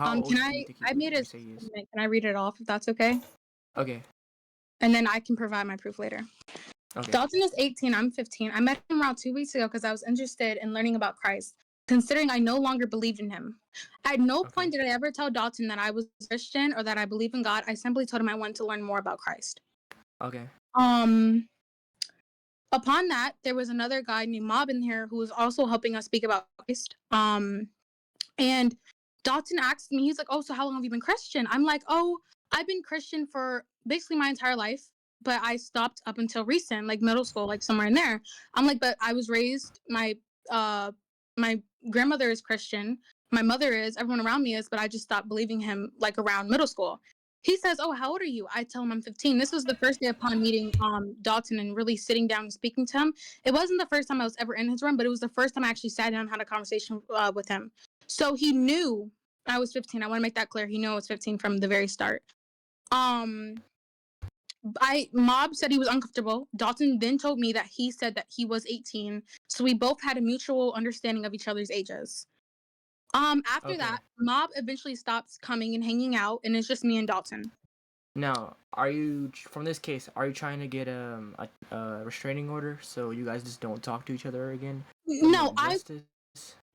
How Can old do you think I made would a you say he is? statement. Can I read it off if that's okay? Okay. And then I can provide my proof later. Okay. Dalton is 18. I'm 15. I met him around 2 weeks ago because I was interested in learning about Christ, considering I no longer believed in him. At no Okay. point did I ever tell Dalton that I was Christian or that I believe in God. I simply told him I wanted to learn more about Christ. Okay. Upon that, there was another guy named Mob in here who was also helping us speak about Christ. And Dalton asked me, he's like, "Oh, so how long have you been Christian?" I'm like, "Oh, I've been Christian for basically my entire life, but I stopped up until recent, like middle school, like somewhere in there." I'm like, "But I was raised, my grandmother is Christian, my mother is, everyone around me is, but I just stopped believing him like around middle school." He says, "Oh, how old are you?" I tell him I'm 15. This was the first day upon meeting Dalton and really sitting down and speaking to him. It wasn't the first time I was ever in his room, but it was the first time I actually sat down and had a conversation with him. So he knew I was 15. I want to make that clear. He knew I was 15 from the very start. Mob said he was uncomfortable. Dalton then told me that he said that he was 18. So we both had a mutual understanding of each other's ages. After Okay. that, Mob eventually stops coming and hanging out, and it's just me and Dalton. Now, are you from this case? Are you trying to get a restraining order so you guys just don't talk to each other again? No, Justice.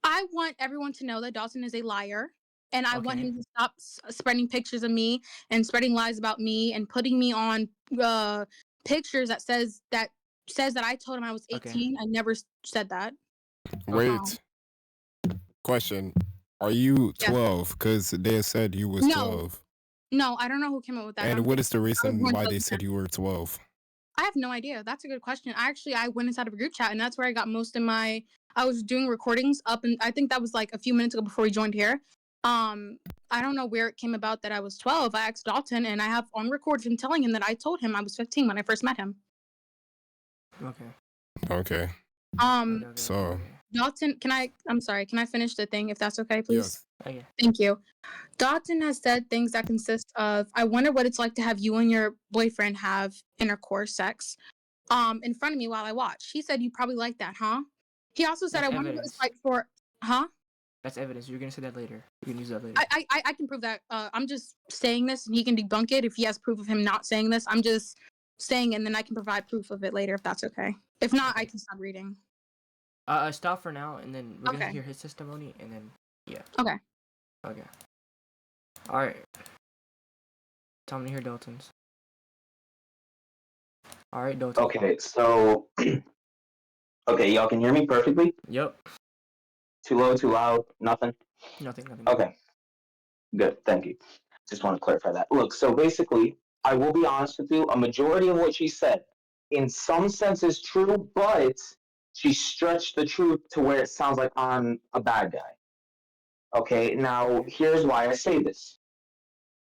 I want everyone to know that Dalton is a liar, and I want Okay. him to stop spreading pictures of me and spreading lies about me and putting me on pictures that says that I told him I was 18. Okay. I never said that. Okay. Wait. Question. Are you Yeah. 12? Because they said you was No. 12. No, I don't know who came up with that. And what is the I was reason born why they 2010. said you were 12? I have no idea. That's a good question. I went inside of a group chat, and that's where I got most of my. I was doing recordings up, and I think that was like a few minutes ago before we joined here. I don't know where it came about that I was 12. I asked Dalton, and I have on record him telling him that I told him I was 15 when I first met him. Okay. Okay. So. Dalton, I'm sorry, can I finish the thing if that's okay, please? Yes. Okay. Thank you. Dalton has said things that consist of, "I wonder what it's like to have you and your boyfriend have intercourse sex in front of me while I watch." He said, "You probably like that, huh?" He also said, That's "I wonder what it's evidence. like for," huh? That's evidence. You're gonna say that later. You can use that later. I can prove that. I'm just saying this, and he can debunk it if he has proof of him not saying this. I'm just saying, and then I can provide proof of it later if that's okay. If not, Okay. I can stop reading. Stop for now, and then we're gonna Okay. hear his testimony, and then yeah. Okay. Okay. All right. Time to hear Dalton's. All right, Dalton. Okay, so okay, y'all can hear me perfectly? Yep. Too low, too loud, nothing? Nothing. Okay, good, thank you. Just want to clarify that. Look, so basically, I will be honest with you, a majority of what she said, in some sense is true, but she stretched the truth to where it sounds like I'm a bad guy. Okay, now here's why I say this.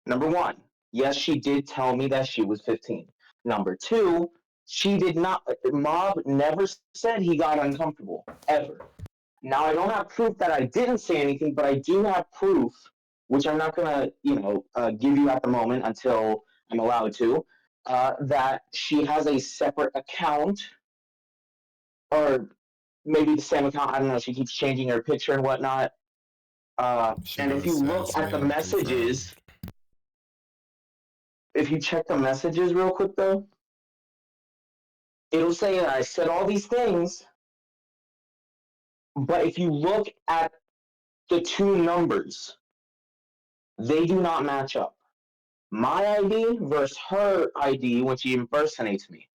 Number one, yes, she did tell me that she was 15. Number two, she did not, Mob never said he got uncomfortable, ever. Now, I don't have proof that I didn't say anything, but I do have proof, which I'm not going to, give you at the moment until I'm allowed to, that she has a separate account, or maybe the same account. I don't know. She keeps changing her picture and whatnot. And if you look at the messages, if you check the messages real quick, though, it'll say that I said all these things, but if you look at the two numbers, they do not match up. My ID versus her ID when she impersonates me,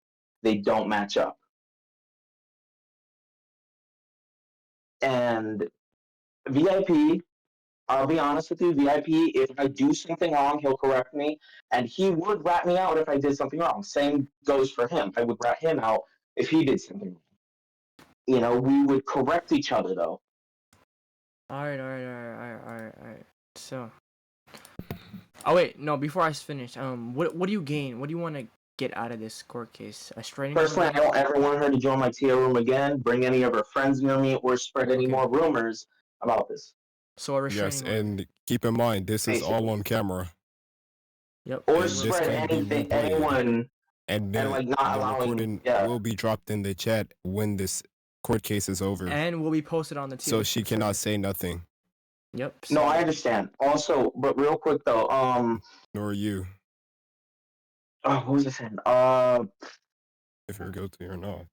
they don't match up. And VIP, I'll be honest with you, VIP, if I do something wrong, he'll correct me, and he would rat me out if I did something wrong. Same goes for him. I would rat him out if he did something wrong. You know, we would correct each other, though. All right. So. Oh wait, no. Before I finish, what do you gain? What do you want to get out of this court case? A straining order? Personally, I don't ever want her to join my TA room again, bring any of her friends near me, or spread any more rumors about this. So a restraining Yes, order. and keep in mind, this is all Basically. on camera. Yep. Or And this spread can be anything, replayed. anyone, And like not the allowing. recording Yeah. will be dropped in the chat when this court case is over. And will be posted on the TA. So she cannot say nothing. Yep. No, So, I understand. Also, but real quick though, Nor you, what was I saying? if you're guilty or not.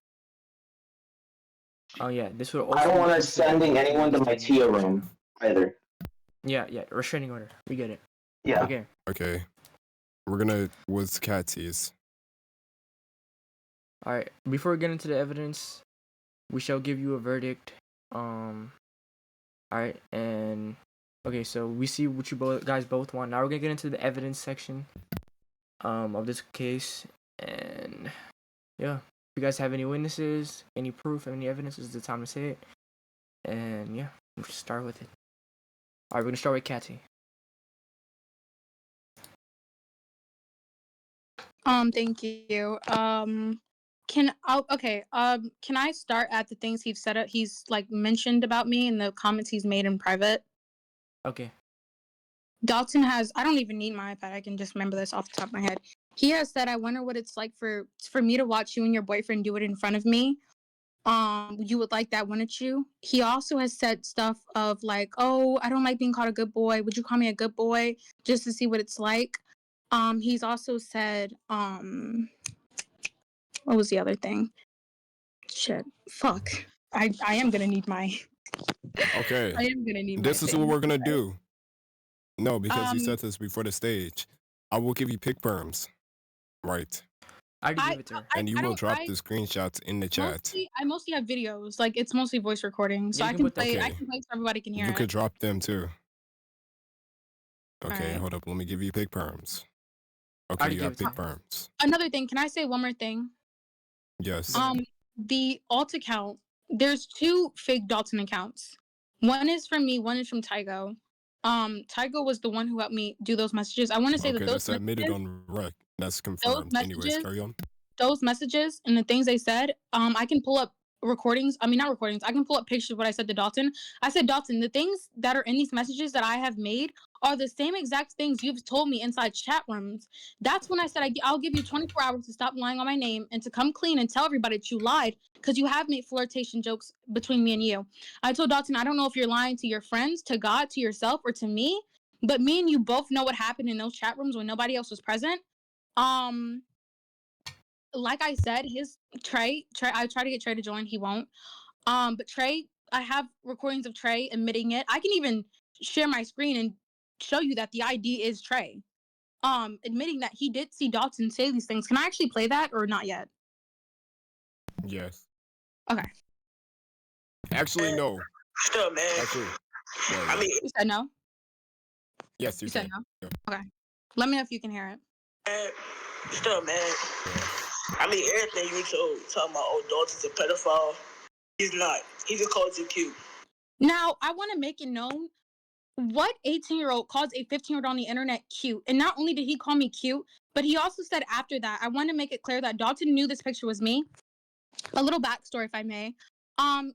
oh yeah, this would I also don't be want us considered sending like anyone to my restraining Tia order. room either. Yeah, restraining order. We get it. Yeah. Okay. Okay. What's Catsy's? All right. Before we get into the evidence, we shall give you a verdict. All right, and okay, so we see what you guys both want. Now we're gonna get into the evidence section, of this case, and yeah, if you guys have any witnesses, any proof, any evidence, this is the time to say it. And yeah, we'll just start with it. All right, we're gonna start with Katy. Thank you. Can I start at the things he's like mentioned about me in the comments he's made in private? Okay. Dalton has, I don't even need my iPad. I can just remember this off the top of my head. He has said, I wonder what it's like for me to watch you and your boyfriend do it in front of me. You would like that, wouldn't you? He also has said stuff of like, oh, I don't like being called a good boy. Would you call me a good boy just to see what it's like? He's also said, what was the other thing? Shit. Fuck. I am gonna need my Okay. I am gonna need This my is what thing. we're gonna do. No, because you Um said this before the stage. I will give you pick perms. Right. I already I gave it to her. And you I will don't drop the screenshots in the chat. I mostly have videos. Like it's mostly voice recording. So Yeah, you I can can put that. play Okay. I can play so everybody can hear You it. could drop them too. Okay, Alright. hold up. Let me give you pick perms. I Okay, already you gave got it to pick her. perms. Another thing, can I say one more thing? Yes. Go ahead. The alt account, there's two fake Dalton accounts. One is from me, one is from Tygo. Tygo was the one who helped me do those messages. I want to say Okay, that that's admitted on rec. That's those confirmed. Anyways, messages carry on. those messages and the things they said, I can pull up recordings. I mean, not recordings. I can pull up pictures of what I said to Dalton. I said, Dalton, the things that are in these messages that I have made are the same exact things you've told me inside chat rooms. That's when I said, I'll give you 24 hours to stop lying on my name and to come clean and tell everybody that you lied because you have made flirtation jokes between me and you. I told Dalton, I don't know if you're lying to your friends, to God, to yourself, or to me, but me and you both know what happened in those chat rooms when nobody else was present. Um, like I said, his Trey, I try to get Trey to join, he won't. But Trey, I have recordings of Trey admitting it. I can even share my screen and show you that the ID is Trey. Admitting that he did see Dalton say these things. Can I actually play that or not yet? Yes. Okay. Actually, no. Still, man. Actually, yeah, I yeah. mean, You said no? Yes, you You said can. no? Yeah. Okay. Let me know if you can hear it. man, still, man. Yeah. I mean, everything you talking about, oh, Dalton's a pedophile. He's not. He just calls you cute. Now, I want to make it known what 18-year-old calls a 15-year-old on the internet cute. And not only did he call me cute, but he also said after that, I want to make it clear that Dalton knew this picture was me. A little backstory, if I may.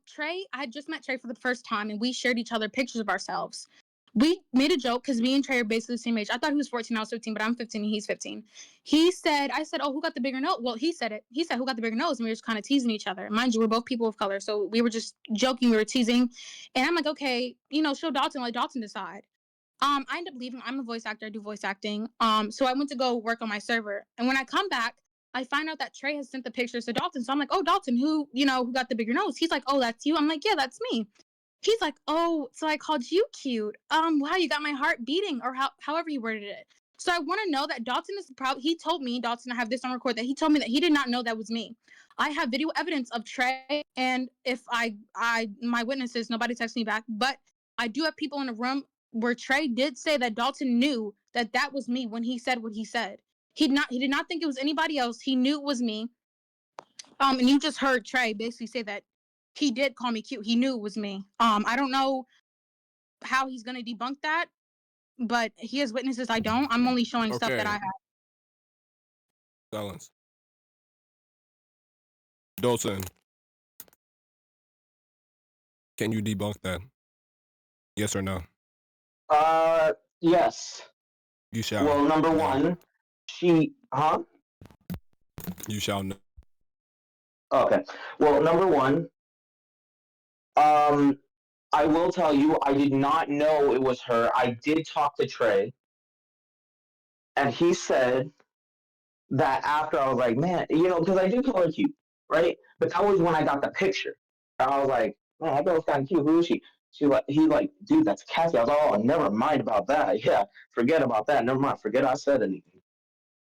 Trey, I had just met Trey for the first time, and we shared each other pictures of ourselves. We made a joke because me and Trey are basically the same age. I thought he was 14, I was 15, but I'm 15 and he's 15. I said, oh, who got the bigger nose? Well, he said it. He said, who got the bigger nose? And we were just kind of teasing each other. Mind you, we're both people of color, so we were just joking, we were teasing. And I'm like, okay, show Dalton, let Dalton decide. I end up leaving. I'm a voice actor. I do voice acting. So I went to go work on my server. And when I come back, I find out that Trey has sent the pictures to Dalton. So I'm like, oh, Dalton, who got the bigger nose? He's like, oh, that's you. I'm like, yeah, that's me. He's like, oh, so I called you cute. Wow, you got my heart beating, or however he worded it. So I want to know that Dalton is he told me, Dalton, I have this on record, that he told me that he did not know that was me. I have video evidence of Trey, and if my witnesses, nobody texted me back, but I do have people in the room where Trey did say that Dalton knew that that was me when he said what he said. He did not think it was anybody else. He knew it was me. And you just heard Trey basically say that he did call me cute. He knew it was me. I don't know how he's gonna debunk that, but he has witnesses. I don't. I'm only showing stuff that I Okay. have. Silence. Dalton, can you debunk that? Yes or no? Yes. You shall. Well, number No. one, You shall know. Okay. Well, number one, um, I will tell you, I did not know it was her. I did talk to Trey, and he said that after I was like, man, because I do call her cute, right? But that was when I got the picture. And I was like, man, that girl's kind of cute. Who is she? He like, dude, that's Cassie. I was like, oh, never mind about that. Yeah, forget about that. Never mind. Forget I said anything.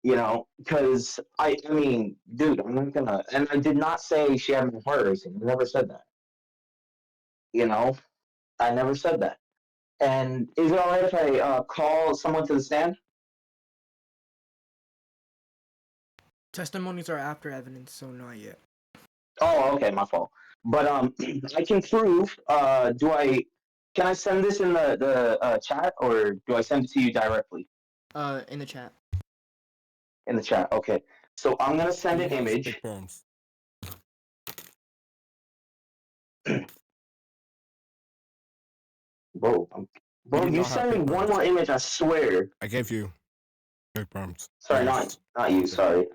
Because I mean, dude, I'm not gonna. And I did not say she had my heart racing. I never said that. You know, I never said that. And is it all right if I call someone to the stand? Testimonies are after evidence, so not yet. Oh, okay, my fault. But I can prove. Can I send this in the chat, or do I send it to you directly In the chat. in the chat? Okay. So I'm gonna send He an has image. Pick perms. Bro, You bro, do you not have send me pick one perms. more image, I swear. I gave you pick perms. Sorry, Yes. not you. Sorry.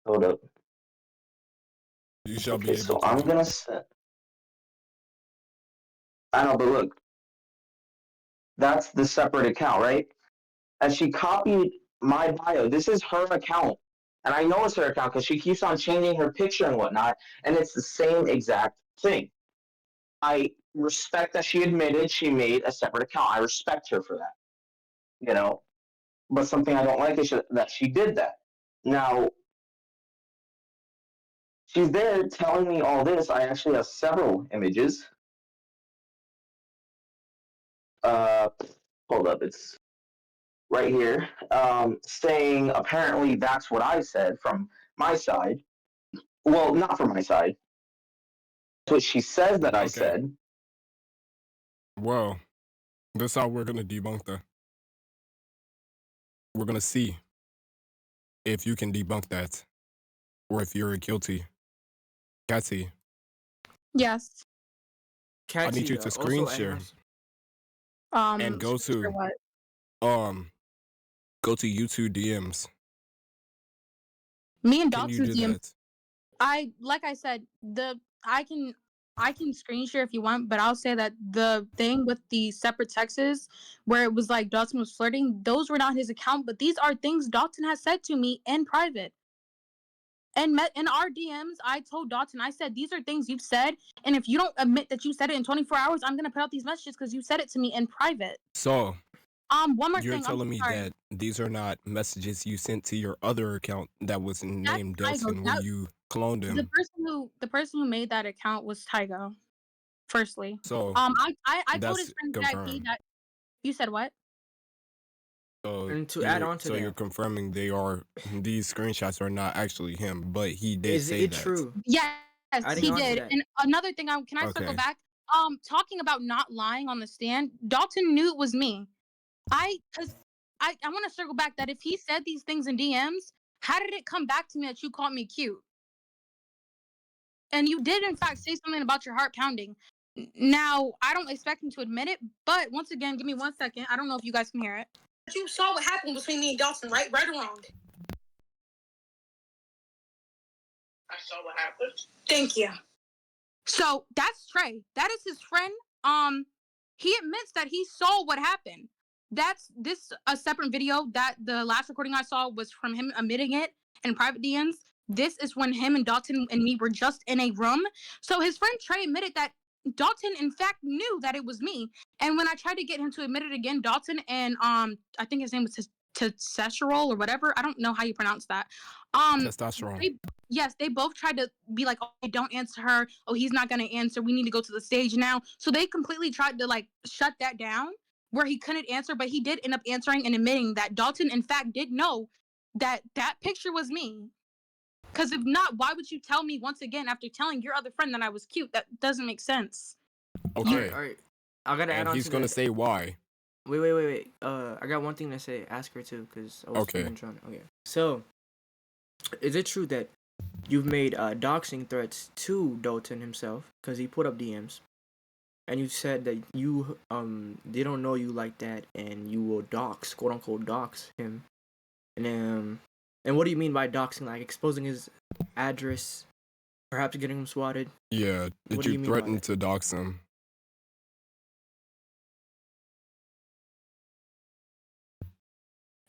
Hold up. You shall be Okay, able so to I'm do. gonna send. I know, but look, that's the separate account, right? And she copied my bio. This is her account. And I know it's her account because she keeps on changing her picture and whatnot. And it's the same exact thing. I respect that she admitted she made a separate account. I respect her for that, you know. But something I don't like is that she did that. Now, she's there telling me all this. I actually have several images. Uh, hold up. It's right here, saying apparently that's what I said from my side. Well, not from my side. That's what she says that I Okay. said. Well, that's how we're gonna debunk that. We're gonna see if you can debunk that, or if you're guilty. Cassie, Yes. I need Catty, you to screen also share ask. and go For to what? um go to YouTube DMs. Me and Can you Dalton's do DM. that? Like I said, I can screen share if you want, but I'll say that the thing with the separate texts where it was like Dalton was flirting, those were not his account, but these are things Dalton has said to me in private. And met in our DMs, I told Dalton, I said, these are things you've said. And if you don't admit that you said it in 24 hours, I'm going to put out these messages because you said it to me in private. So One more you're thing. I'm telling me sorry. that these are not messages you sent to your other account that was That's named Tygo. Delson where you cloned him. The person who made that account was Tygo. Firstly, So I told his that's friend VIP confirmed. that you said what? And to add on to you're that, confirming these screenshots are not actually him, but he did is say it that. true? Yes, Adding he on to did. that, And another thing, can I circle Okay. back? Talking about not lying on the stand, Dalton knew it was me. Because I want to circle back that if he said these things in DMs, how did it come back to me that you called me cute? And you did, in fact, say something about your heart pounding. Now, I don't expect him to admit it, but once again, give me 1 second. I don't know if you guys can hear it. You saw what happened between me and Dalton, right? Right or wrong? I saw what happened. Thank you. So that's Trey. That is his friend. He admits that he saw what happened. That's this a separate video that the last recording I saw was from him admitting it in private DMs. This is when him and Dalton and me were just in a room. So his friend Trey admitted that Dalton in fact knew that it was me. And when I tried to get him to admit it again, Dalton and I think his name was Testosterone or whatever. I don't know how you pronounce that. Testosterone. Yes, they both tried to be like, oh, don't answer her. Oh, he's not going to answer. We need to go to the stage now. So they completely tried to like shut that down where he couldn't answer, but he did end up answering and admitting that Dalton, in fact, did know that that picture was me. Because if not, why would you tell me once again after telling your other friend that I was cute? That doesn't make sense. Okay. all right. I gotta add And on he's to gonna that. say why. Wait. I got one thing to say. Ask her too, cause I was Okay. feeling drunk. Okay. So, is it true that you've made doxing threats to Dalton himself, cause he put up DMs, and you said that you they don't know you like that, and you will dox, quote unquote, dox him, and what do you mean by doxing? Like exposing his address Perhaps getting him swatted. Yeah. Did What do you you mean by threaten that? to dox him?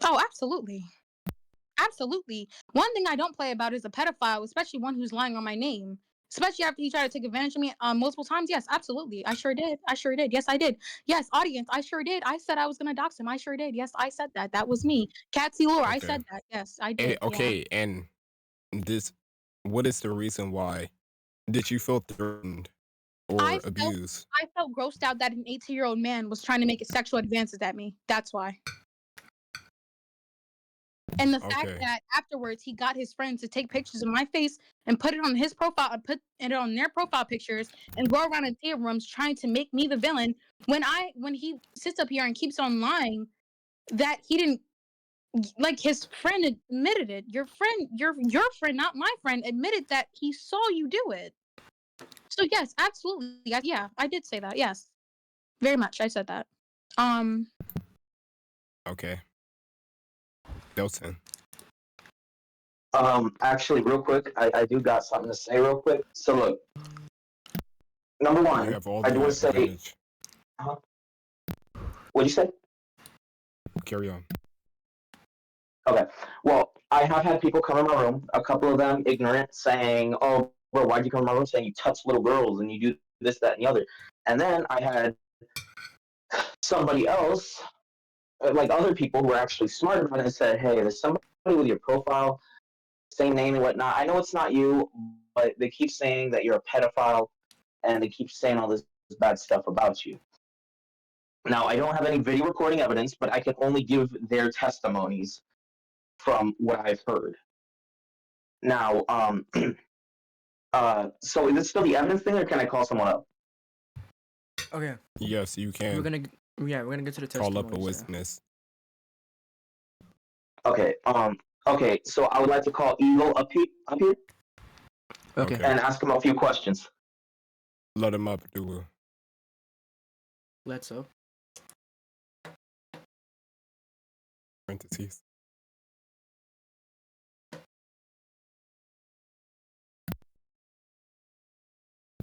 Oh, absolutely. Absolutely. One thing I don't play about is a pedophile, especially one who's lying on my name. Especially after he tried to take advantage of me multiple times. Yes, absolutely. I sure did. I sure did. Yes, I did. Yes, audience, I sure did. I said I was gonna dox him. I sure did. Yes, I said that. That was me. Catsy Lore, I Okay. said that. Yes, I And, did. Yeah. okay, and this, what is the reason why? Did you feel threatened or I felt abused? I felt grossed out that an 18-year-old man was trying to make sexual advances at me. That's why. And the fact Okay. that afterwards he got his friends to take pictures of my face and put it on his profile, put it on their profile pictures, and go around in theater rooms trying to make me the villain. When he sits up here and keeps on lying that he didn't, like, his friend admitted it. Your friend, not my friend, admitted that he saw you do it. So yes, absolutely, yeah, I did say that. Yes, very much, I said that. Okay. Dalton. Actually, real quick, I do got something to say real quick. So look, number You one, have all I do want the to say, advantage. what'd you say? Carry on. Okay. Well, I have had people come in my room, a couple of them ignorant, saying, "Oh, bro, why'd you come in my room saying you touch little girls and you do this, that, and the other?" And then I had somebody else, like other people who were actually smart about it, and said, "Hey, there's somebody with your profile, same name and whatnot. I know it's not you, but they keep saying that you're a pedophile, and they keep saying all this bad stuff about you." Now, I don't have any video recording evidence, but I can only give their testimonies from what I've heard. Now, so is this still the evidence thing, or can I call someone up? Okay. Yes, you We're can gonna we're gonna get to the call up a testimonies. witness. Okay. Okay. So I would like to call Eagle up here, Okay. Okay. and ask him a few questions. Let him up, Dulu. Let's up. Parentheses.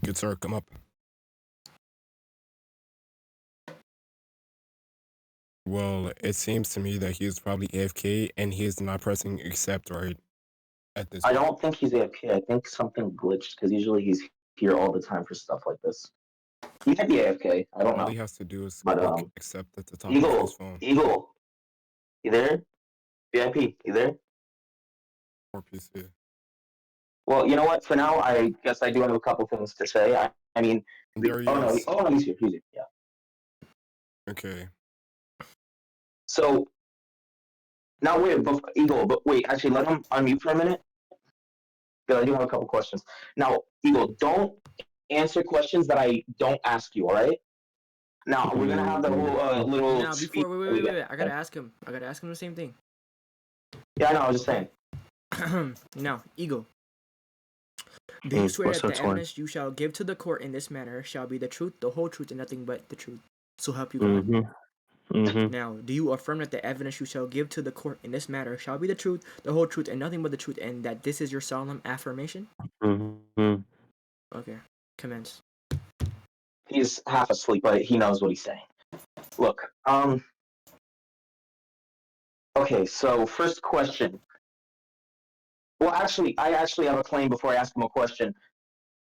Good sir, come up. Well, it seems to me that he is probably AFK and he is not pressing accept right at this I point. don't think he's AFK. I think something glitched because usually he's here all the time for stuff like this. He might be AFK. I don't All know. he has to do is But click accept at the top of his phone. Eagle, you there? VIP, you there? Or PC. Well, you know what? For now, I guess I do have a couple things to say. I mean, There he oh no, is. he's here. He's here. Yeah. Okay. So now wait, Eagle, but wait, actually, let him unmute for a minute because I do have a couple questions. Now, Eagle, don't answer questions that I don't ask you. All right? Now we're gonna have the whole little Now, speech. before wait. I gotta ask him the same thing. Yeah, I know. I was just saying. Now, Eagle. Do you swear What's that up, the Twin? evidence you shall give to the court in this manner shall be the truth, the whole truth, and nothing but the truth? So help you God. Now, do you affirm that the evidence you shall give to the court in this matter shall be the truth, the whole truth, and nothing but the truth, and that this is your solemn affirmation? Okay, commence. He's half asleep, but he knows what he's saying. Look, okay, so first question. Well, actually, I actually have a claim before I ask him a question.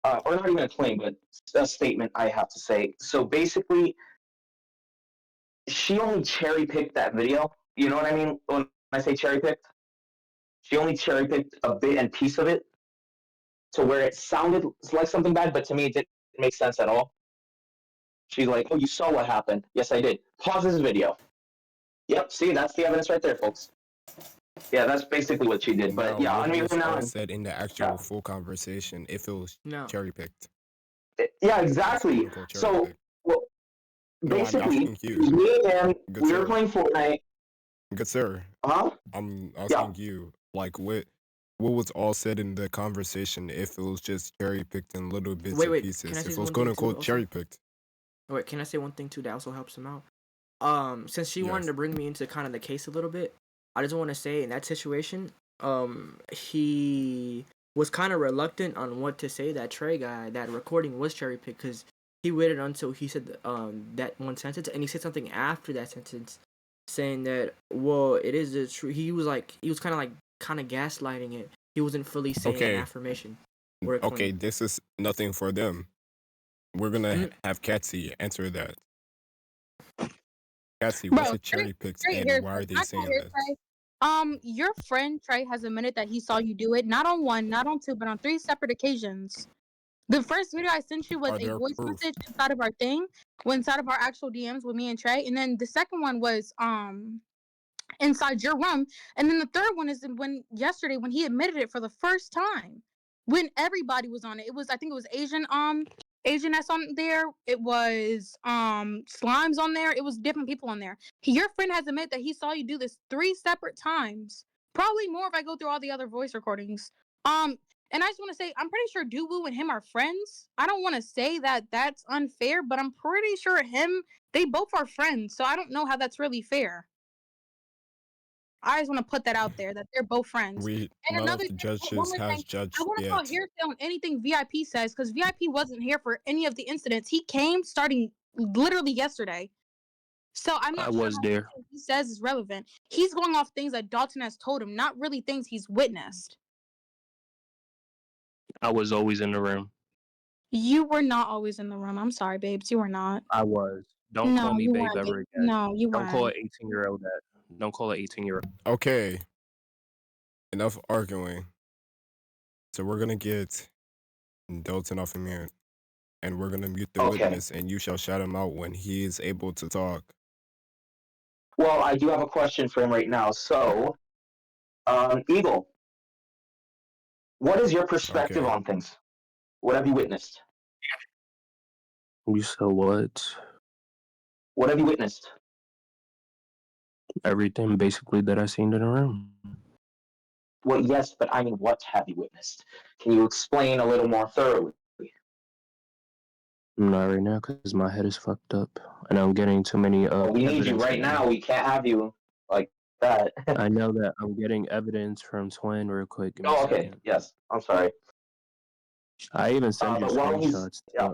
Or not even a claim, but a statement I have to say. So basically, she only cherry picked that video. You know what I mean when I say cherry picked? She only cherry picked a bit and piece of it to where it sounded like something bad, but to me it didn't make sense at all. She's like, "Oh, you saw what happened?" Yes, I did. Pause this video. Yep, see, that's the evidence right there, folks. Yeah, that's basically what she did. But Now, yeah, what unmute was him now. all said in the actual full conversation if it was No. cherry picked? Yeah, exactly. So, well, No, I'm basically, asking you. me and him, Good we sir. were playing Fortnite. Good sir. Huh? I'm asking you, like, what was all said in the conversation if it was just cherry picked in little bits and Wait. pieces? Can I say If it was one quote thing too? unquote Also? cherry picked. Wait, can I say one thing too that also helps him out? Since she wanted to bring me into kind of the case a little bit, I just want to say in that situation, he was kind of reluctant on what to say. That Trey guy, that recording was cherry picked because he waited until he said that one sentence, and he said something after that sentence, saying that, well, it is the truth. He was kind of gaslighting it. He wasn't fully saying an Okay. affirmation. Okay, this is nothing for them. We're gonna Mhm. have Katsy answer that. Katsy, Bro, what's it cherry picked Trey, and here, why Trey, are they can I go saying here, this? Trey? Your friend Trey has admitted that he saw you do it, not on one, not on two, but on 3 separate occasions. The first video I sent you was Are a there voice proof? message inside of our thing, inside of our actual DMs with me and Trey, and then the second one was inside your room, and then the third one is when yesterday when he admitted it for the first time, when everybody was on it. It was, I think it was Asian that's on there. It was Slimes on there. It was different people on there. Your friend has admitted that he saw you do this 3 separate times. Probably more if I go through all the other voice recordings. And I just want to say, I'm pretty sure Duwu and him are friends. I don't want to say that that's unfair, but I'm pretty sure they both are friends. So I don't know how that's really fair. I just want to put that out there that they're both friends. And None of another the thing, one judges more has thing, I judged want to call yet. hearsay on anything VIP says because VIP wasn't here for any of the incidents. He came starting literally yesterday. So I'm not sure was how there. anything he says is relevant. He's going off things that Dalton has told him, not really things he's witnessed. I was always in the room. You were not always in the room. I'm sorry, babes. You were not. I was. Don't No, call me you babe weren't. ever again. No, you Don't call weren't. an 18-year-old that. Don't call an 18-year-old. Okay, enough arguing. So we're gonna get Dalton off of mute, and we're gonna mute the Okay. witness, and you shall shout him out when he is able to talk. Well, I do have a question for him right now. So, Eagle, what is your perspective Okay. on things? What have you witnessed? You said what? What have you witnessed? Everything basically that I seen in the room. Well, yes, but I mean, what have you witnessed? Can you explain a little more thoroughly? Not right now because my head is fucked up and I'm getting too many Well, we need you evidence. right now. We can't have you like that. I know that I'm getting evidence from Twin real quick. Give me Oh, a okay. second. Yes, I'm sorry. I even sent you But while he's screenshots. yeah,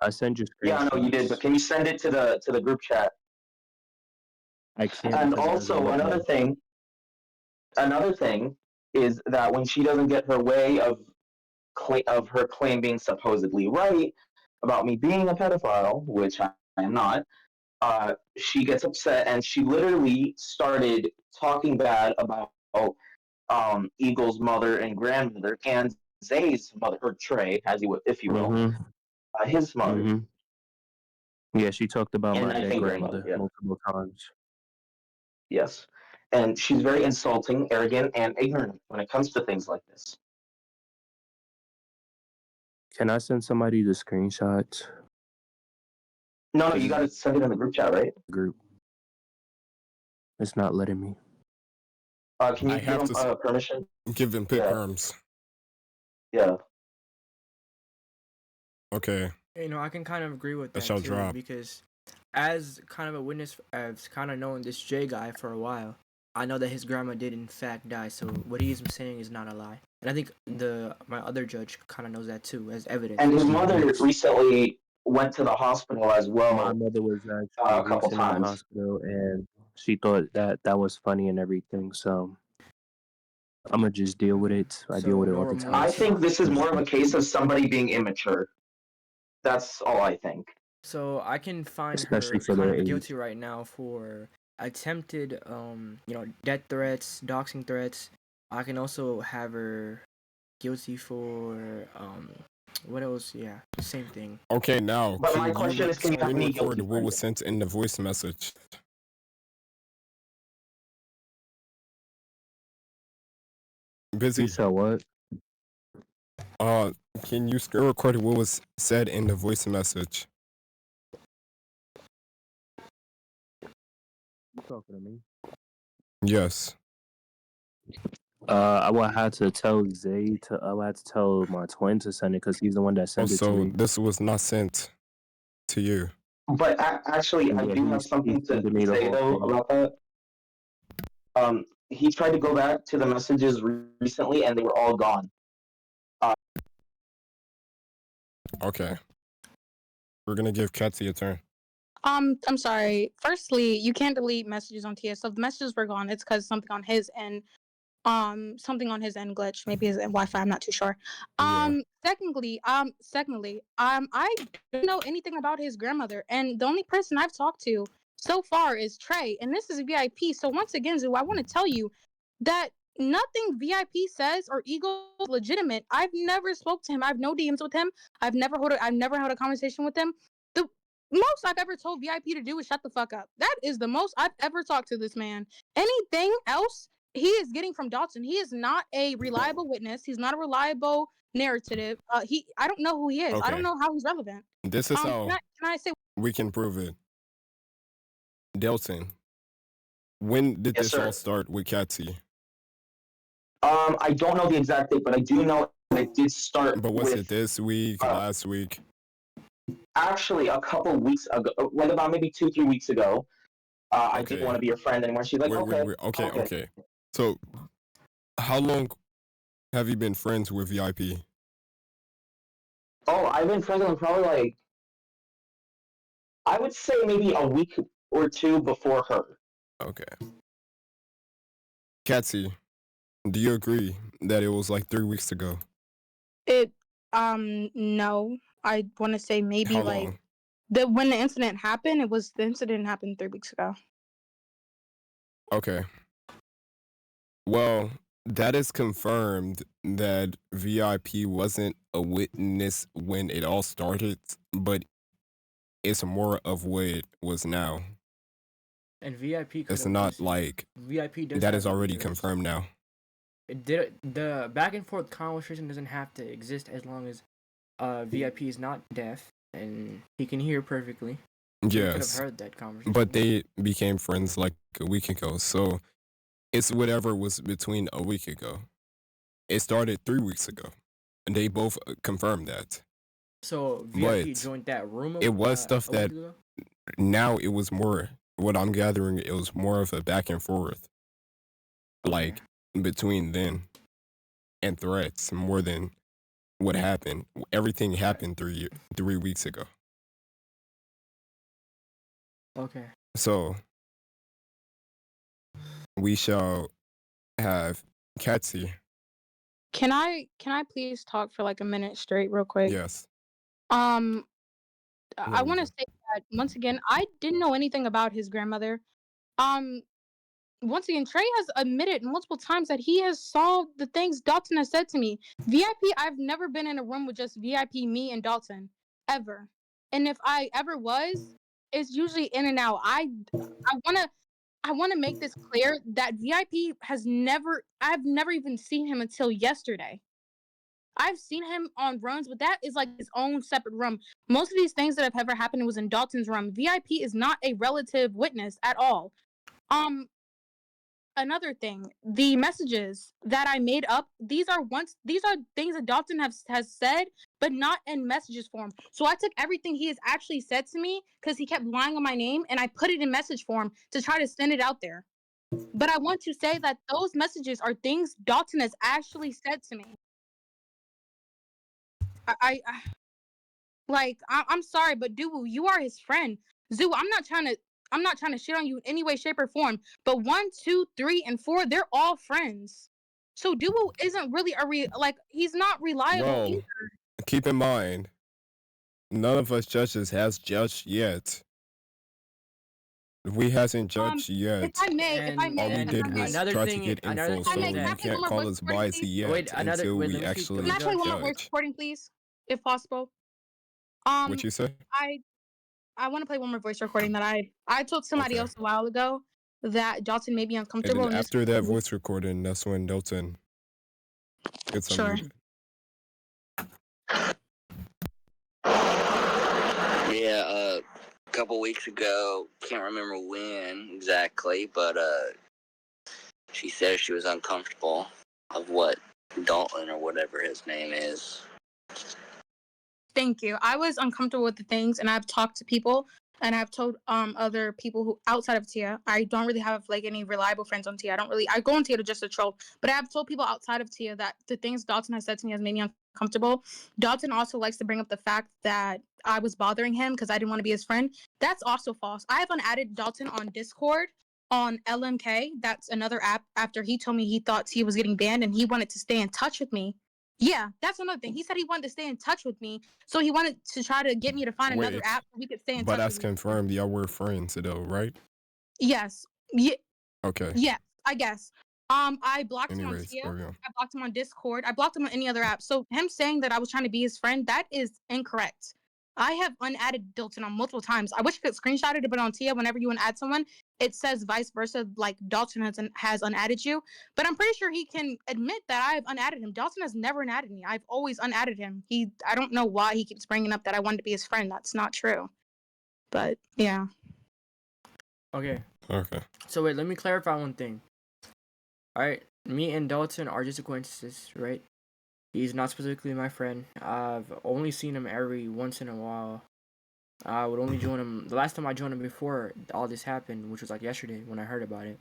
I sent you yeah, I know you did. But screenshots. can you send it to the group chat? I can't And because it doesn't also look another good. thing is that when she doesn't get her way of her claim being supposedly right about me being a pedophile, which I am not, she gets upset and she literally started talking bad about Eagle's mother and grandmother and Zay's mother, or Trey, as you if you will, his mother, Yeah, she talked about and my I dead think grandmother. grandmother Yeah, multiple times. yes, and she's very insulting, arrogant, and ignorant when it comes to things like this. Can I send somebody the screenshots? No, you got to send it in the group chat, right? Group. It's not letting me. Can you I give have him to permission? give him pick Yeah. arms. Yeah. Okay. I can kind of agree with that shall too drop. because as kind of a witness, I've kind of known this J guy for a while. I know that his grandma did in fact die, so what he's saying is not a lie. And I think my other judge kind of knows that too as evidence. And his mother recently went to the hospital as well. My mother was actually a couple recent in the times. hospital, and she thought that was funny and everything. So I'm gonna just deal with it. I deal with it no all the time. I think this is Just- more of a case of somebody being immature. That's all I think. So I can find Especially her for kind their of age. guilty right now for attempted, death threats, doxing threats. I can also have her guilty for, what else? Yeah, same thing. Okay, now But my question is, can you have screen me record guilty what for was anything? sent in the voice message? Busy. You said what? Can you screen record what was said in the voice message? You talking to me? Yes. I would have to tell Zay to. I would have to tell my twin to send it because he's the one that sent it to So me. this was not sent to you. But actually, I Yeah, do have something to sent me the say whole though thing. about that. He tried to go back to the messages recently, and they were all gone. Okay. We're gonna give Ketsy a turn. I'm sorry. Firstly, you can't delete messages on Tia. So if the messages were gone, it's because something on his end, something on his end glitched. Maybe his Wi-Fi. I'm not too sure. Yeah. Secondly, I don't know anything about his grandmother, and the only person I've talked to so far is Trey, and this is VIP. So once again, Zoo, I want to tell you that nothing VIP says or Eagle is legitimate. I've never spoke to him. I've no DMs with him. I've never had a conversation with him. The most I've ever told VIP to do is shut the fuck up. That is the most I've ever talked to this man. Anything else he is getting from Dalton. He is not a reliable witness. He's not a reliable narrative. I don't know who he is. I don't Okay. know how he's relevant. This is how Can I say we can prove it. Dalton, when did Yes, this all sir. start with Ketsy? I don't know the exact date, but I do know that it did start But was with it this week, last week? actually a couple weeks ago, like about maybe 2-3 weeks ago. I didn't Okay. want to be your friend anymore. She's like, Okay. So, how long have you been friends with VIP? Oh, I've been friends with him probably like, I would say maybe a week or two before her. Okay. Ketsy, do you agree that it was like 3 weeks ago? it? No. I want to say maybe How like long? when the incident happened. The incident happened 3 weeks ago. Okay. Well, that is confirmed that VIP wasn't a witness when it all started, but it's more of what it was now. And VIP could It's have not listened. like VIP does that have is already ears. confirmed now. The back and forth conversation doesn't have to exist as long as VIP is not deaf and he can hear perfectly. So he could have Yes, heard that conversation. but they became friends like a week ago, so it's whatever was between a week ago. It started 3 weeks ago, and they both confirmed that. So VIP But joined that room. it was stuff a week that ago? now it was more. What I'm gathering, it was more of a back and forth, like between them and threats more than what happened. Everything happened 3 weeks ago. Okay. So we shall have Ketsy. Can I please talk for like a minute straight, real quick? Yes. I What want to is say that once again, I didn't know anything about his grandmother. Um, Once again, Trey has admitted multiple times that he has saw the things Dalton has said to me. VIP, I've never been in a room with just VIP, me, and Dalton, ever. And if I ever was, it's usually in and out. I wanna make this clear that VIP I've never even seen him until yesterday. I've seen him on runs, but that is like his own separate room. Most of these things that have ever happened was in Dalton's room. VIP is not a relative witness at all. Um, Another thing, the messages that I made up, these are things that Dalton has said, but not in messages form. So I took everything he has actually said to me because he kept lying on my name, and I put it in message form to try to send it out there. But I want to say that those messages are things Dalton has actually said to me. I'm sorry, but Duwu, you are his friend. Zoo, I'm not trying to shit on you in any way, shape, or form. But 1, 2, 3, and 4, they're all friends. So Duwu isn't really he's not reliable Well, either. keep in mind, none of us judges has judged yet. We hasn't judged If yet. I may, All we And did was another try to thing- get another info, thing so is you that- Can I play can't one more call voice us recording, biased please? yet Wait, until wait, we let me speak. actually Can I play one more voice judge. recording, please, if possible? What you say? I want to play one more voice recording that I told somebody Okay. else a while ago that Dalton made me And uncomfortable. then And this after that voice recording, that's when Dalton gets Sure. unmuted. Yeah, a couple weeks ago, can't remember when exactly, but she said she was uncomfortable of what Dalton or whatever his name is. Thank you. I was uncomfortable with the things, and I've talked to people, and I've told other people who outside of Tia. I don't really have like any reliable friends on Tia. I go on Tia to just a troll, but I've told people outside of Tia that the things Dalton has said to me has made me uncomfortable. uncomfortable. Dalton also likes to bring up the fact that I was bothering him because I didn't want to be his friend. That's also false. I have unadded Dalton on Discord on LMK. That's another app after he told me he thought he was getting banned and he wanted to stay in touch with me. Yeah, that's another thing. He said he wanted to stay in touch with me. So he wanted to try to get me to find another Wait, app so we could stay in but touch that's with me. confirmed. Y'all were friends though, right? Yes. Yeah, Okay. yes, I guess. I blocked him on Anyways, Tia. carry on. I blocked him on Discord. I blocked him on any other app. So him saying that I was trying to be his friend, that is incorrect. I have unadded Dalton on multiple times. I wish I could screenshot it, but on Tia, whenever you unadd someone, it says vice versa, like Dalton has unadded you. But I'm pretty sure he can admit that I have unadded him. Dalton has never unadded me. I've always unadded him. I don't know why he keeps bringing up that I wanted to be his friend. That's not true. But yeah. Okay. Okay. So wait, let me clarify one thing. Alright, me and Dalton are just acquaintances, right? He's not specifically my friend. I've only seen him every once in a while. I would only join him. The last time I joined him before all this happened, which was like yesterday when I heard about it.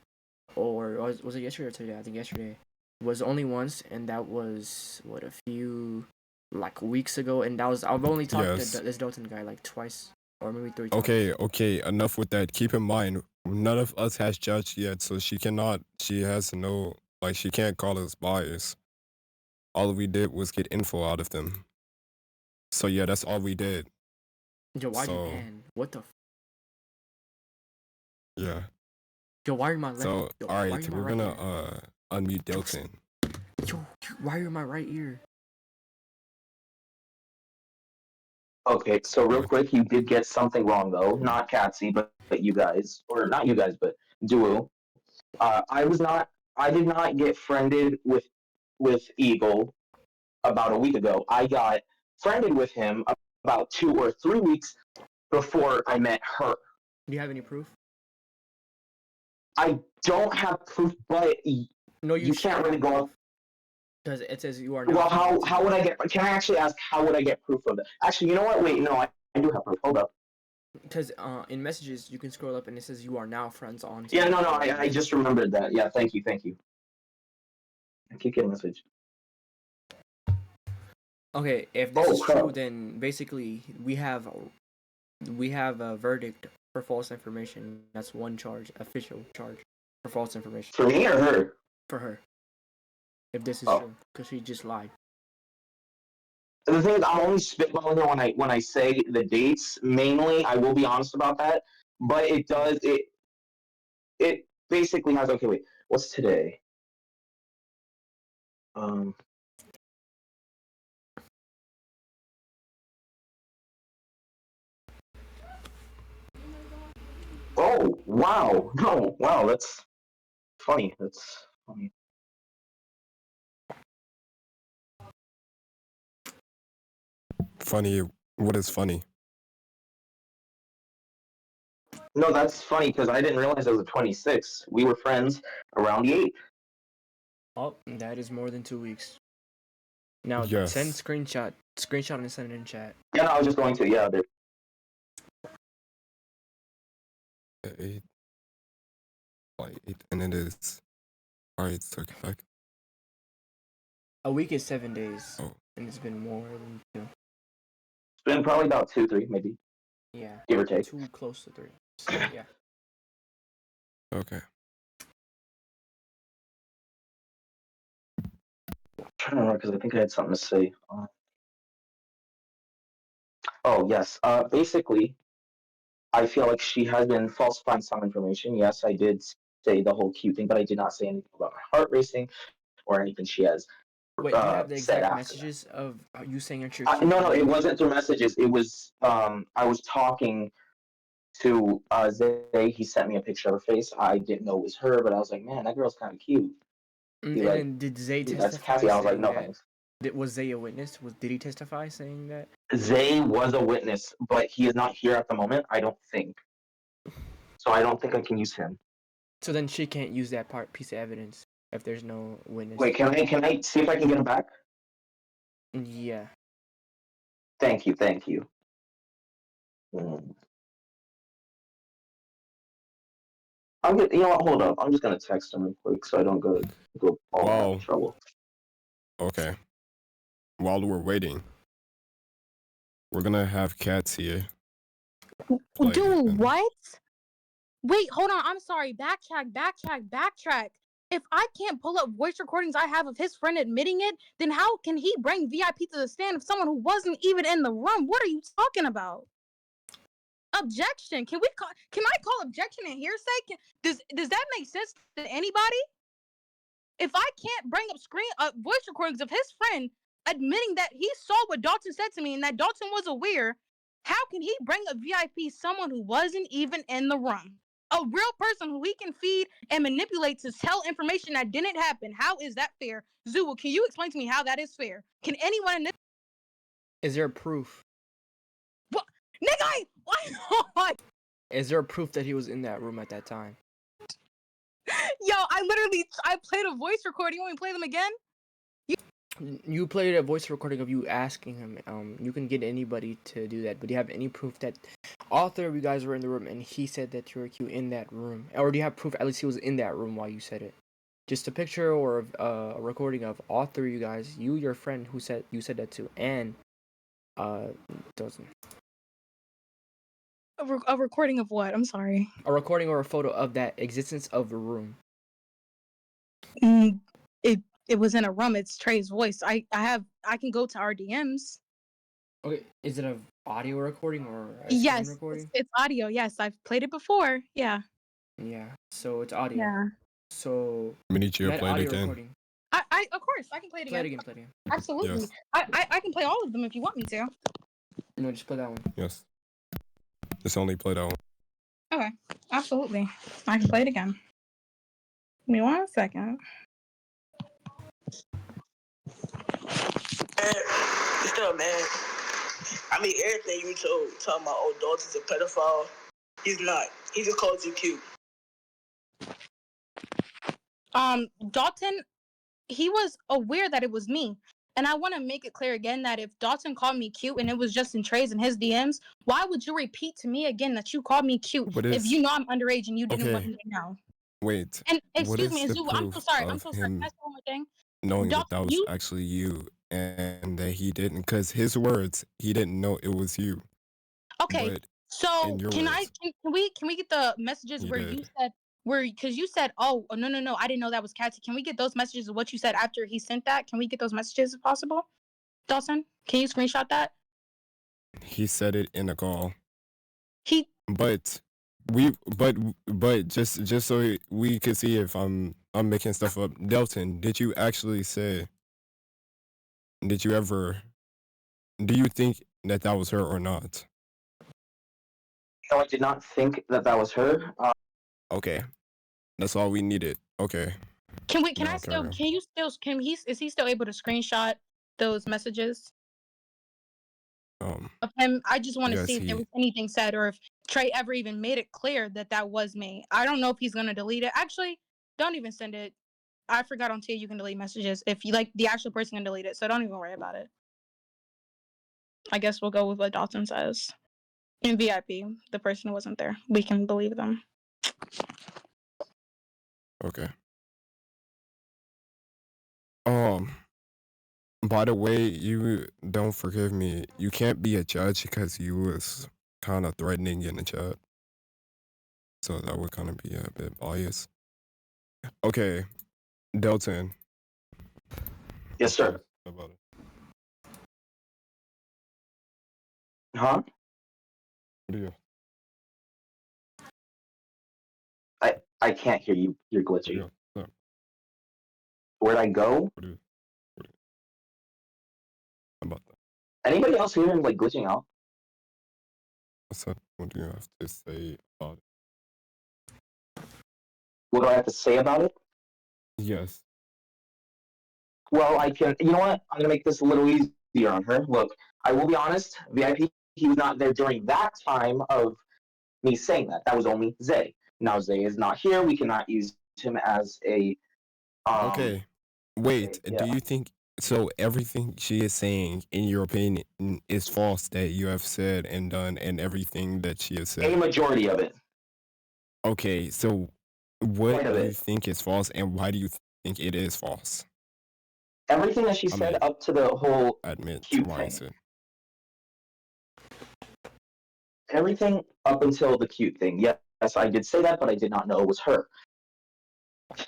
Or was it yesterday or today? I think yesterday. Was only once, and that was, what, a few, like, weeks ago. And that was, I've only talked Yes. to this Dalton guy like twice, or maybe 3 times. Okay. Enough with that. Keep in mind, none of us has judged yet, so she has no, like, she can't call us biased. All we did was get info out of them. So yeah, that's all we did. Yo, why So- you ban? What the? Yeah. Yo, why are you my left? So Yo, all why are right, you my we're right gonna ear? unmute Dalton. Yo, why are you my right ear? Okay, so real Okay. quick, you did get something wrong though. Not Catsy, but you guys, or not you guys, but Duo. I did not get friended with Eagle about a week ago. I got friended with him about 2 or 3 weeks before I met her. Do you have any proof? I don't have proof, but No, you can't really go off. Because it says you are now. Well, friends with how would I get? Can I actually ask how would I get proof of it? Actually, you know what? Wait, no, I do have proof. Hold up. Because in messages you can scroll up and it says you are now friends on. Yeah, no, I just remembered that. Yeah, thank you. I keep getting a message. Okay, if this Oh, is true, crap. then basically we have a verdict for false information. That's one charge, official charge for false information For me or her? for her. If this is Oh. true, because she just lied. The thing is, I'm only spitballing here when I say the dates. Mainly, I will be honest about that. But it basically has. Okay, wait. What's today? Oh wow! No, wow. That's funny. That's funny. Funny. What is funny? No, that's funny because I didn't realize it was the 26th. We were friends around the 8th. Oh, that is more than 2 weeks. Now Yes. send screenshot and send it in chat. Yeah, no, I was just going to. Yeah, Eight. Like 8, and it is. All right, so back. A week is 7 days, Oh. and it's been more than 2. it's been probably about 2, 3, maybe, Yeah, give or take. 2 close to 3. So, yeah. Okay. I'm trying to remember because I think I had something to say. Oh yes. Basically, I feel like she has been falsifying some information. Yes, I did say the whole cute thing, but I did not say anything about my heart racing or anything she has Wait, do you have the said exact after messages of you saying that you're that. cute? No, it wasn't through messages. It was I was talking to Zay. He sent me a picture of her face. I didn't know it was her, but I was like, man, that girl's kind of cute. And He like, then did Zay dude, that's testify Cassie. I was like, saying no that? thanks. Was Zay a witness? Did he testify saying that? Zay was a witness, but he is not here at the moment. I don't think. So I don't think I can use him. So then she can't use that piece of evidence if there's no witness. Wait, can I see if I can get him back? Yeah. Thank you. You know what? Hold up. I'm just gonna text him real quick so I don't go all Wow. out of trouble. Okay. while we're waiting, we're gonna have cats here. Dude, what? Wait, hold on. I'm sorry. Backtrack. If I can't pull up voice recordings I have of his friend admitting it, then how can he bring VIP to the stand of someone who wasn't even in the room? What are you talking about? Objection. Can I call objection and hearsay? Does that make sense to anybody? If I can't bring up voice recordings of his friend admitting that he saw what Dalton said to me and that Dalton was aware, how can he bring up VIP someone who wasn't even in the room? A real person who he can feed and manipulate to tell information that didn't happen. How is that fair? Zulu, can you explain to me how that is fair? Can anyone in this... Is there proof? What? Nigga, why? Is there proof that he was in that room at that time? Yo, I played a voice recording. You want me to play them again? You played a voice recording of you asking him. You can get anybody to do that, but do you have any proof that all three of you guys were in the room and he said that you were in that room? Or do you have proof at least he was in that room while you said it? Just a picture or a recording of all three of you guys, you, your friend who said you said that to, and Dalton. A recording of what? I'm sorry. A recording or a photo of that existence of the room. It was in a room. It's Trey's voice. I can go to our DMs. Okay, is it an audio recording or a yes, screen recording? It's audio. Yes, I've played it before. Yeah. Yeah, so it's audio. Yeah. So Miniature, that play it audio again. recording. I of course I can play it again. Play it again. Absolutely. Yes. I can play all of them if you want me to. No, just play that one. Yes. Just only play that one. Okay. Absolutely. I can play it again. Give me 1 second. What's up, man? I mean, everything you talking about, oh, Dalton's a pedophile. He's not. He just calls you cute. Dalton, he was aware that it was me. And I want to make it clear again that if Dalton called me cute and it was just in Trey's and his DMs, why would you repeat to me again that you called me cute if you know I'm underage and you didn't want me to know? Wait. And excuse me, Zulu, I'm so sorry. Can I say one more thing? Knowing Dalton, that was actually you and that he didn't, because his words, he didn't know it was you. Okay, But so in your can words, we get the messages you where did. you said because you said no, I didn't know that was Cassie. Can we get those messages of what you said after he sent that? Can we get those messages if possible? Dalton, can you screenshot that? He said it in a call. But just so we could see if I'm making stuff up. Dalton, did you actually say? Did you ever? Do you think that was her or not? No, I did not think that was her. Okay, that's all we needed. Okay. Is he still able to screenshot those messages of him? I just want to see if there was anything said or if Trey ever even made it clear that was me. I don't know if he's gonna delete it. Actually, don't even send it. I forgot on Tia you can delete messages if you like the actual person can delete it, so don't even worry about it. I guess we'll go with what Dalton says. In VIP, the person who wasn't there. We can believe them. Okay. By the way, you don't forgive me. You can't be a judge because you was kind of threatening in the chat. So that would kind of be a bit biased. Okay, Dalton. Yes, sir. About it. Huh? What do you? I can't hear you. You're glitchy. Yeah. Where'd I go? What do you? About that. Anybody else here like glitching out? What do you have to say about it? What do I have to say about it? Yes. Well, I can. You know what? I'm gonna make this a little easier on her. Look, I will be honest. VIP, he was not there during that time of me saying that. That was only Zay. Now Zay is not here. We cannot use him as a. Okay. Wait. Yeah. Do you think so? Everything she is saying, in your opinion, is false that you have said and done, and everything that she has said. A majority of it. Okay. So, what do you think is false, and why do you think it is false? Everything that she I said mean, up to the whole admit cute why is thing. it? Everything up until the cute thing. Yes, I did say that, but I did not know it was her.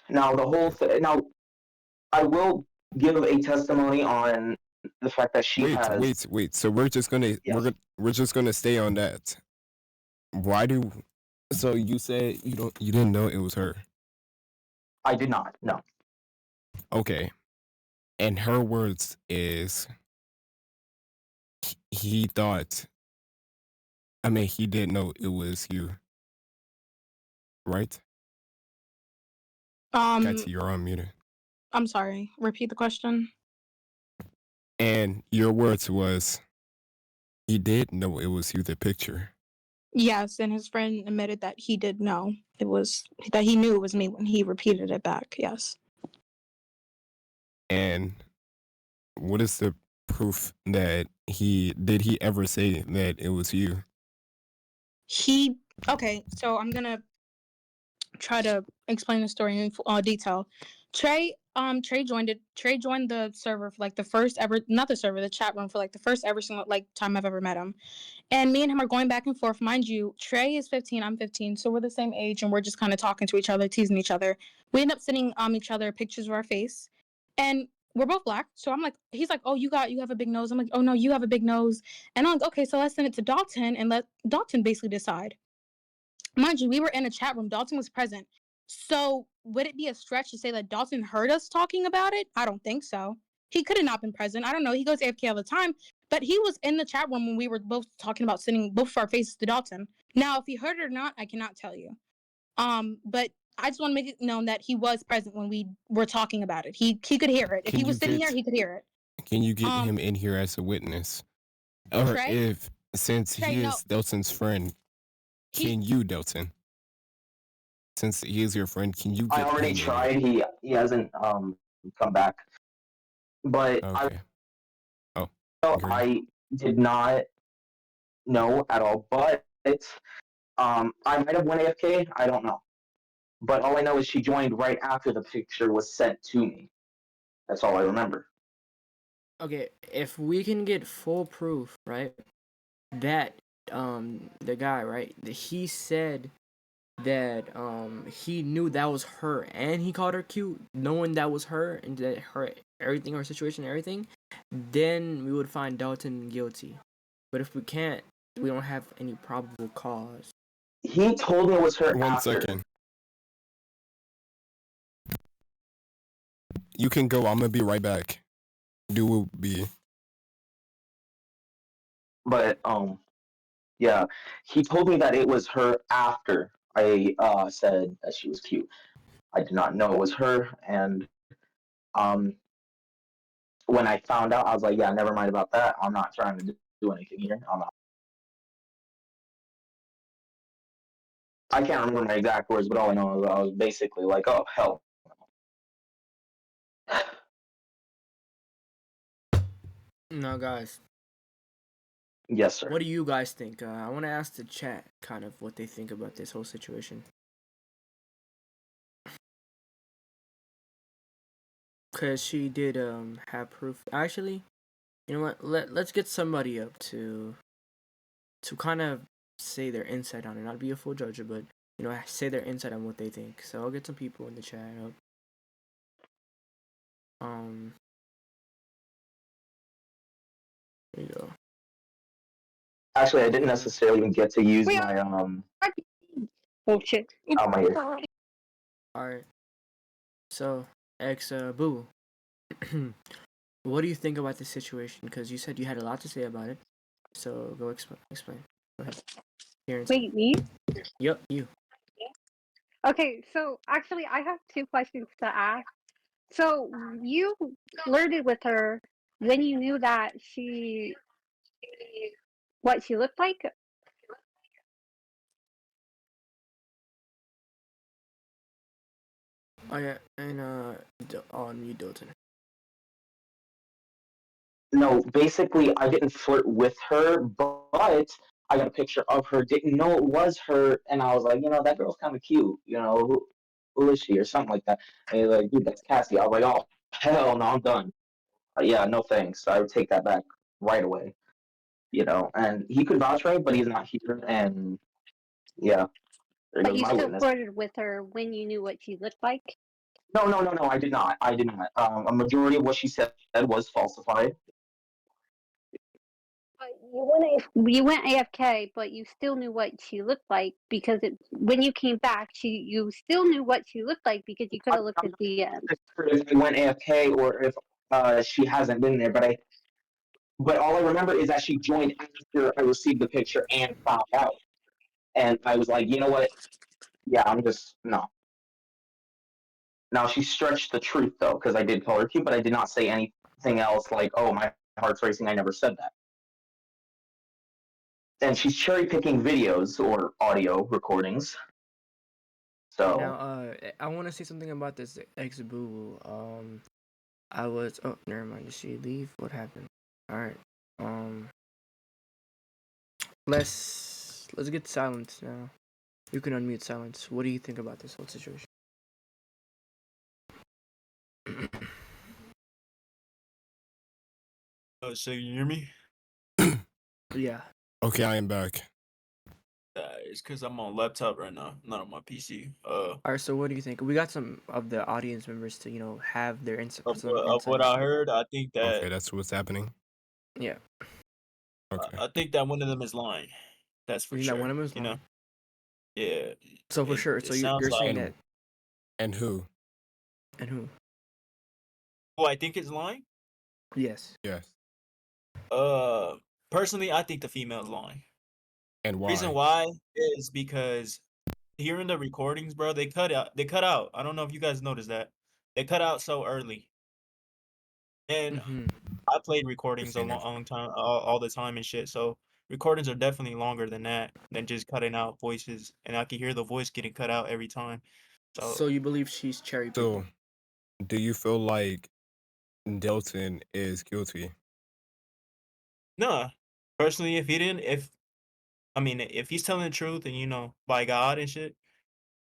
Now the whole now I will give a testimony on the fact that she Wait, has. wait, wait. So we're just gonna Yes, we're just gonna stay on that. Why do? So you said you didn't know it was her. I did not. No, Okay, and her words is he thought. I mean, he didn't know it was you, right? Katie, you're unmuted. I'm sorry. Repeat the question. And your words was he did know it was you. The picture. Yes, and his friend admitted that he did know it was that he knew it was me when he repeated it back. Yes. And what is the proof that he ever say that it was you? Okay, so I'm gonna try to explain the story in detail. Trey joined the server for like the first ever, not the server, the chat room for like the first ever single like time I've ever met him. And me and him are going back and forth. Mind you, Trey is 15, I'm 15, so we're the same age, and we're just kind of talking to each other, teasing each other. We end up sending each other pictures of our face, and we're both black. So I'm like, he's like, oh, you have a big nose. I'm like, oh no, you have a big nose. And I'm like, okay, so let's send it to Dalton and let Dalton basically decide. Mind you, we were in a chat room. Dalton was present. So would it be a stretch to say that Dalton heard us talking about it? I don't think so. He could have not been present. I don't know. He goes AFK all the time, but he was in the chat room when we were both talking about sending both of our faces to Dalton. Now, if he heard it or not, I cannot tell you. But I just want to make it known that he was present when we were talking about it. He could hear it. If Can he you was sitting here, get he could hear it. can you get Um, him in here as a witness? Or Trey, if since Trey, he no, is Delton's friend, he can you, Delton? Since he is your friend, can you I get already him in here? tried. He hasn't come back. But Okay. Oh, agree. I did not know at all. But I might have went AFK. I don't know. But all I know is she joined right after the picture was sent to me. That's all I remember. Okay, if we can get full proof, right, that the guy, right, that he said that he knew that was her and he called her cute, knowing that was her and that her everything, her situation, everything, then we would find Dalton guilty. But if we can't, we don't have any probable cause. He told me it was her One after. second. You can go. I'm gonna be right back. Do will be. But yeah, he told me that it was her after I said that she was cute. I did not know it was her, and um when I found out, I was like, yeah, never mind about that. I'm not trying to do anything here. I can't remember my exact words, but all I know is I was basically like, oh hell. Now, guys, Yes, sir. what do you guys think? I want to ask the chat kind of what they think about this whole situation. Because she did have proof. Actually, you know what? Let's get somebody up to kind of say their insight on it. Not be a full judge, but you know, say their insight on what they think. So I'll get some people in the chat up. There you go. Actually, I didn't necessarily even get to use my oh shit. out my ear. All right. So, Boo, what do you think about this situation? Because you said you had a lot to say about it. So go explain. Go ahead. Wait, me? Yep, you. Okay, so actually, I have two questions to ask. So you flirted with her when you knew that what she looked like? Oh yeah, and on you, Dalton. No, basically, I didn't flirt with her, but I got a picture of her. Didn't know it was her, and I was like, that girl's kind of cute. Who is she or something like that. And he's like, dude, that's Cassie. I was like, oh hell no, I'm done. yeah, no thanks. I would take that back right away. And he could vouch for me, but he's not here. And yeah, there But goes you my still witness. flirted with her when you knew what she looked like? No, no, no, no. I did not. I did not. A majority of what she said was falsified. But you went AFK, but you still knew what she looked like because when you came back, you still knew what she looked like because you could have looked at DMs. If I went AFK or if she hasn't been there, but all I remember is that she joined after I received the picture and found out, and I was like, you know what? Yeah, I'm just no. Now she stretched the truth though, because I did call her cute, but I did not say anything else like, "Oh, my heart's racing." I never said that. And she's cherry picking videos or audio recordings. So Now, I want to say something about this ex boo. I was. Oh, never mind. Did she leave? What happened? All right. Um, let's get silence now. You can unmute silence. What do you think about this whole situation? So you hear me? Yeah. Okay, I am back. It's because I'm on laptop right now, not on my PC. All right. So, what do you think? We got some of the audience members to, have their insight. Of what I heard, I think Okay, that that's what's happening. Yeah. Okay. I think that one of them is lying. That's for You think that sure. one of them is lying? Yeah. So for sure. It So sounds you're saying like that. And who? And who? who I think is lying. Yes. Yes. Personally, I think the female is lying. And why? Reason why is because hearing the recordings, bro, they cut out. They cut out. I don't know if you guys noticed that. They cut out so early. And Mm-hmm. I played recordings a Seen long time, all the time and shit. So recordings are definitely longer than that, than just cutting out voices. And I can hear the voice getting cut out every time. So you believe she's cherry So, picking? do you feel like Dalton is guilty? Nah, personally, if he's telling the truth and by God and shit,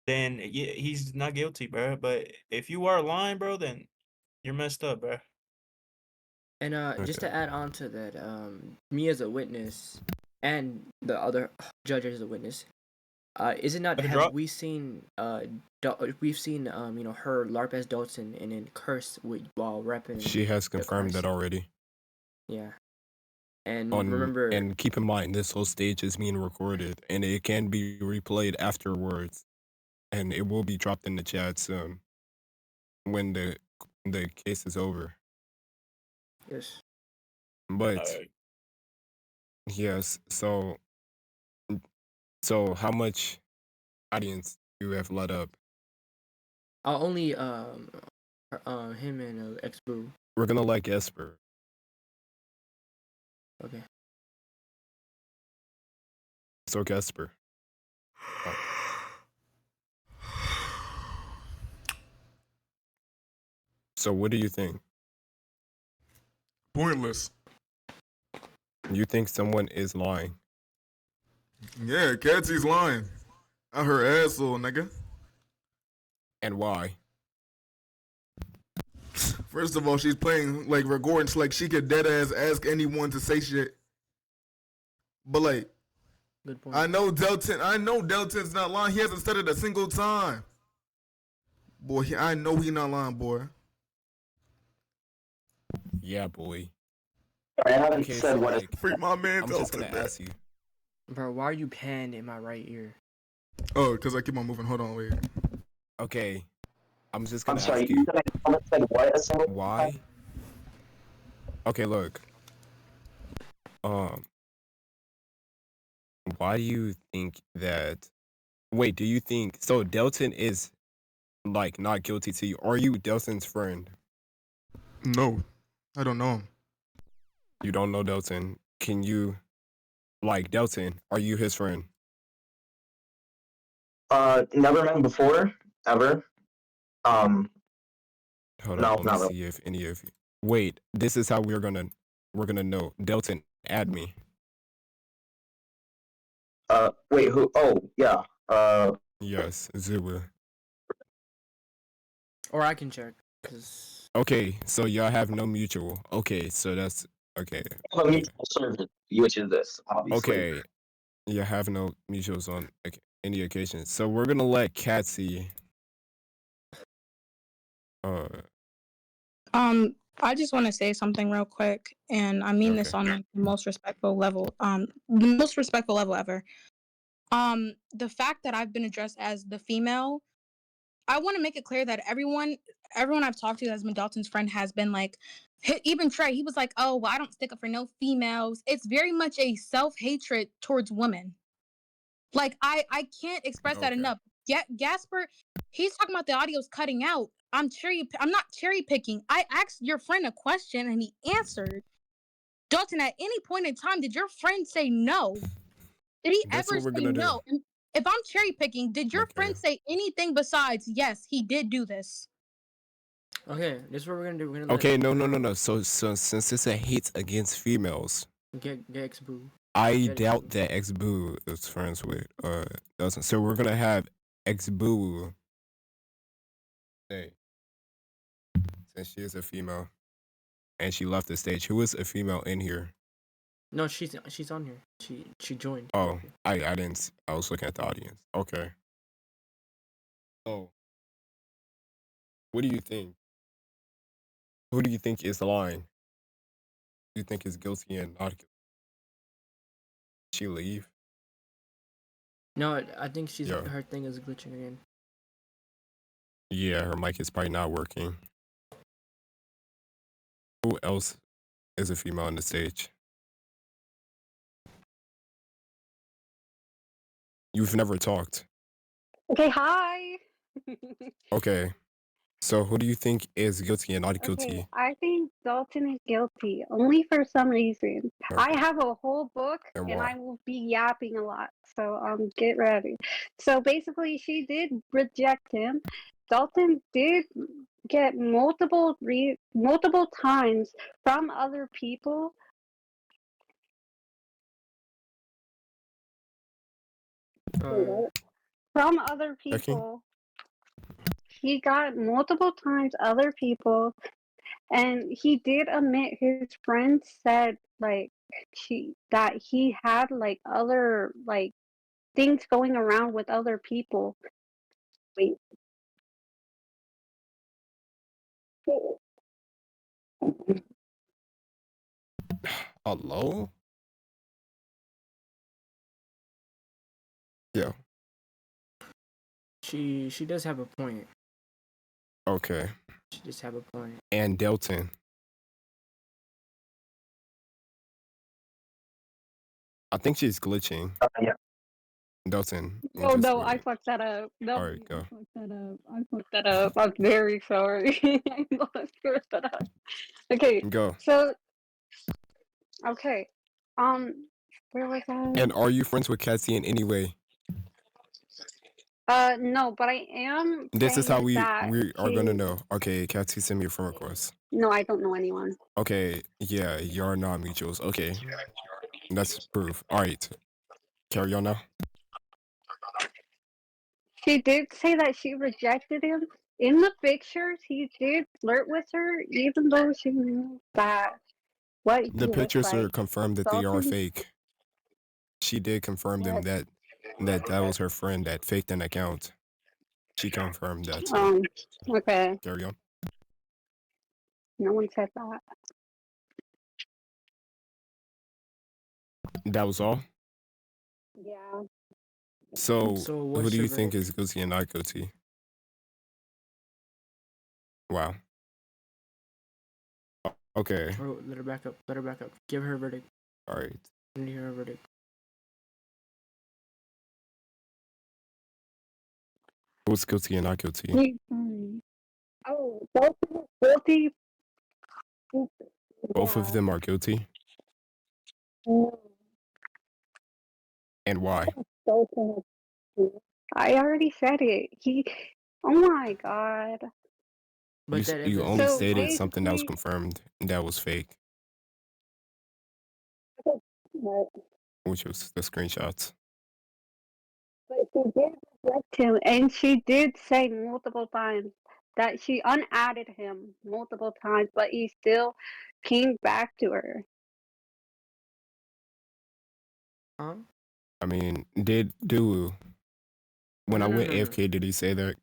then yeah, he's not guilty, bro. But if you are lying, bro, then you're messed up, bro. And just Okay. to add on to that, me as a witness and the other judge as a witness, is it not? Let it Have drop. we seen we've seen her LARP as Dalton and then curse while repping She has the confirmed that Christ. already. Yeah. And And remember, keep in mind, this whole stage is being recorded, and it can be replayed afterwards, and it will be dropped in the chat soon when the case is over. yes. But Alright. yes, so how much audience you have let up? Only him and ex boo. We're gonna let Esper. Okay. So Esper. So what do you think? Pointless. You think someone is lying? Yeah, Catsie's lying. I her asshole, nigga. And why? First of all, she's playing like recordings like she could dead ass ask anyone to say shit. But like, Good point. I know Delton's not lying. He hasn't said it a single time. Boy, I know he not lying, boy. Yeah, boy. I haven't Okay, said so what. like, Free my man I'm just Delton. gonna ask you. Bro, why are you panned in my right ear? Oh, because I keep on moving. Hold on, wait. Okay, I'm just I'm gonna sorry. ask You you. said I haven't said what? A single time? Why? Okay, look. Um, why do you think that? Wait, do you think so? Delton is like not guilty to you? Are you Delton's friend? No, I don't know him. You don't know Delton. Can you like Delton? Are you his friend? Never met him before, ever. Hold No, up, let me not really. see if any of you. Wait, this is how we're gonna know. Delton, add me. Wait, who? Oh, yeah. Yes, Zua. Or I can check. Cause Okay, so y'all have no mutual. Okay, so that's okay. A mutual service, which is this, obviously. Okay, you have no mutuals on any occasion. So we're gonna let Catsy. Uh, I just want to say something real quick, and I mean this okay. on like, the most respectful level. The most respectful level ever. The fact that I've been addressed as the female, I want to make it clear that everyone I've talked to that's been Dalton's friend has been like, even Trey, he was like, oh, well, I don't stick up for no females. It's very much a self-hatred towards women. Like, I can't express that Okay. enough. Gasper, he's talking about the audio's cutting out. I'm not cherry picking. I asked your friend a question and he answered. Dalton, at any point in time, did your friend say no? Did he That's ever what we're say gonna do. no? And if I'm cherry picking, did your Okay. friend say anything besides yes, he did do this? okay, this is what we're gonna do. We're gonna Okay, let, no. So since it's a hate against females, get X-Boo. I Get doubt X-Boo. that X Boo is friends with doesn't. So we're gonna have X Boo. Hey, since she is a female and she left the stage, who is a female in here? No, she's on here. She joined. Oh, I didn't. I was looking at the audience. Okay. So, what do you think? Who do you think is lying? Who do you think is guilty and not guilty? Did she leave? No, I think Yeah. her thing is glitching again. Yeah, her mic is probably not working. Who else is a female on the stage? You've never talked. Okay, hi. Okay. So who do you think is guilty and not guilty? Okay, I think Dalton is guilty only for some reason. Okay. I have a whole book And and why? I will be yapping a lot. So get ready. So basically she did reject him. Dalton did get multiple times from other people. From other Checking? people. He got multiple times other people, and he did admit his friend said like that he had like other like things going around with other people. Wait. Hello? Yeah. She does have a point. Okay. She does have a point. And Dalton. I think she's glitching. Yeah. Dalton. Oh no, I fucked that up. No, All right, go. I fucked that up. I'm very sorry. I screwed that up. Okay, Go. so okay, where was I? And are you friends with Cassie in any way? No, but I am. This is how we that are gonna she- know. Okay, Cassie send me a friend request. No, I don't know anyone. Okay, yeah, you're not mutuals. Okay, that's proof. All right, carry on now. She did say that she rejected him. In the pictures, he did flirt with her, even though she knew that what he The looked pictures are like. confirmed that they are Dalton- fake. She did confirm them that was her friend that faked an account. She confirmed that. Okay. Carry on. No one said that. That was all. Yeah. So So who what's do you your think verdict? is guilty and not guilty? Wow. Okay. Oh, let her back up. Let her back up. Give her a verdict. All right. I need to hear her verdict. Who's guilty and not guilty? Oh, both guilty. Both of them are guilty. And why? I already said it. Oh my god. But that You evidence only is stated wrong. something that was confirmed and that was fake, which was the screenshots. But she did reject him, and she did say multiple times that she unadded him multiple times, but he still came back to her. Huh? I mean, did do when I No, no, went no, no. AFK? Did he say that?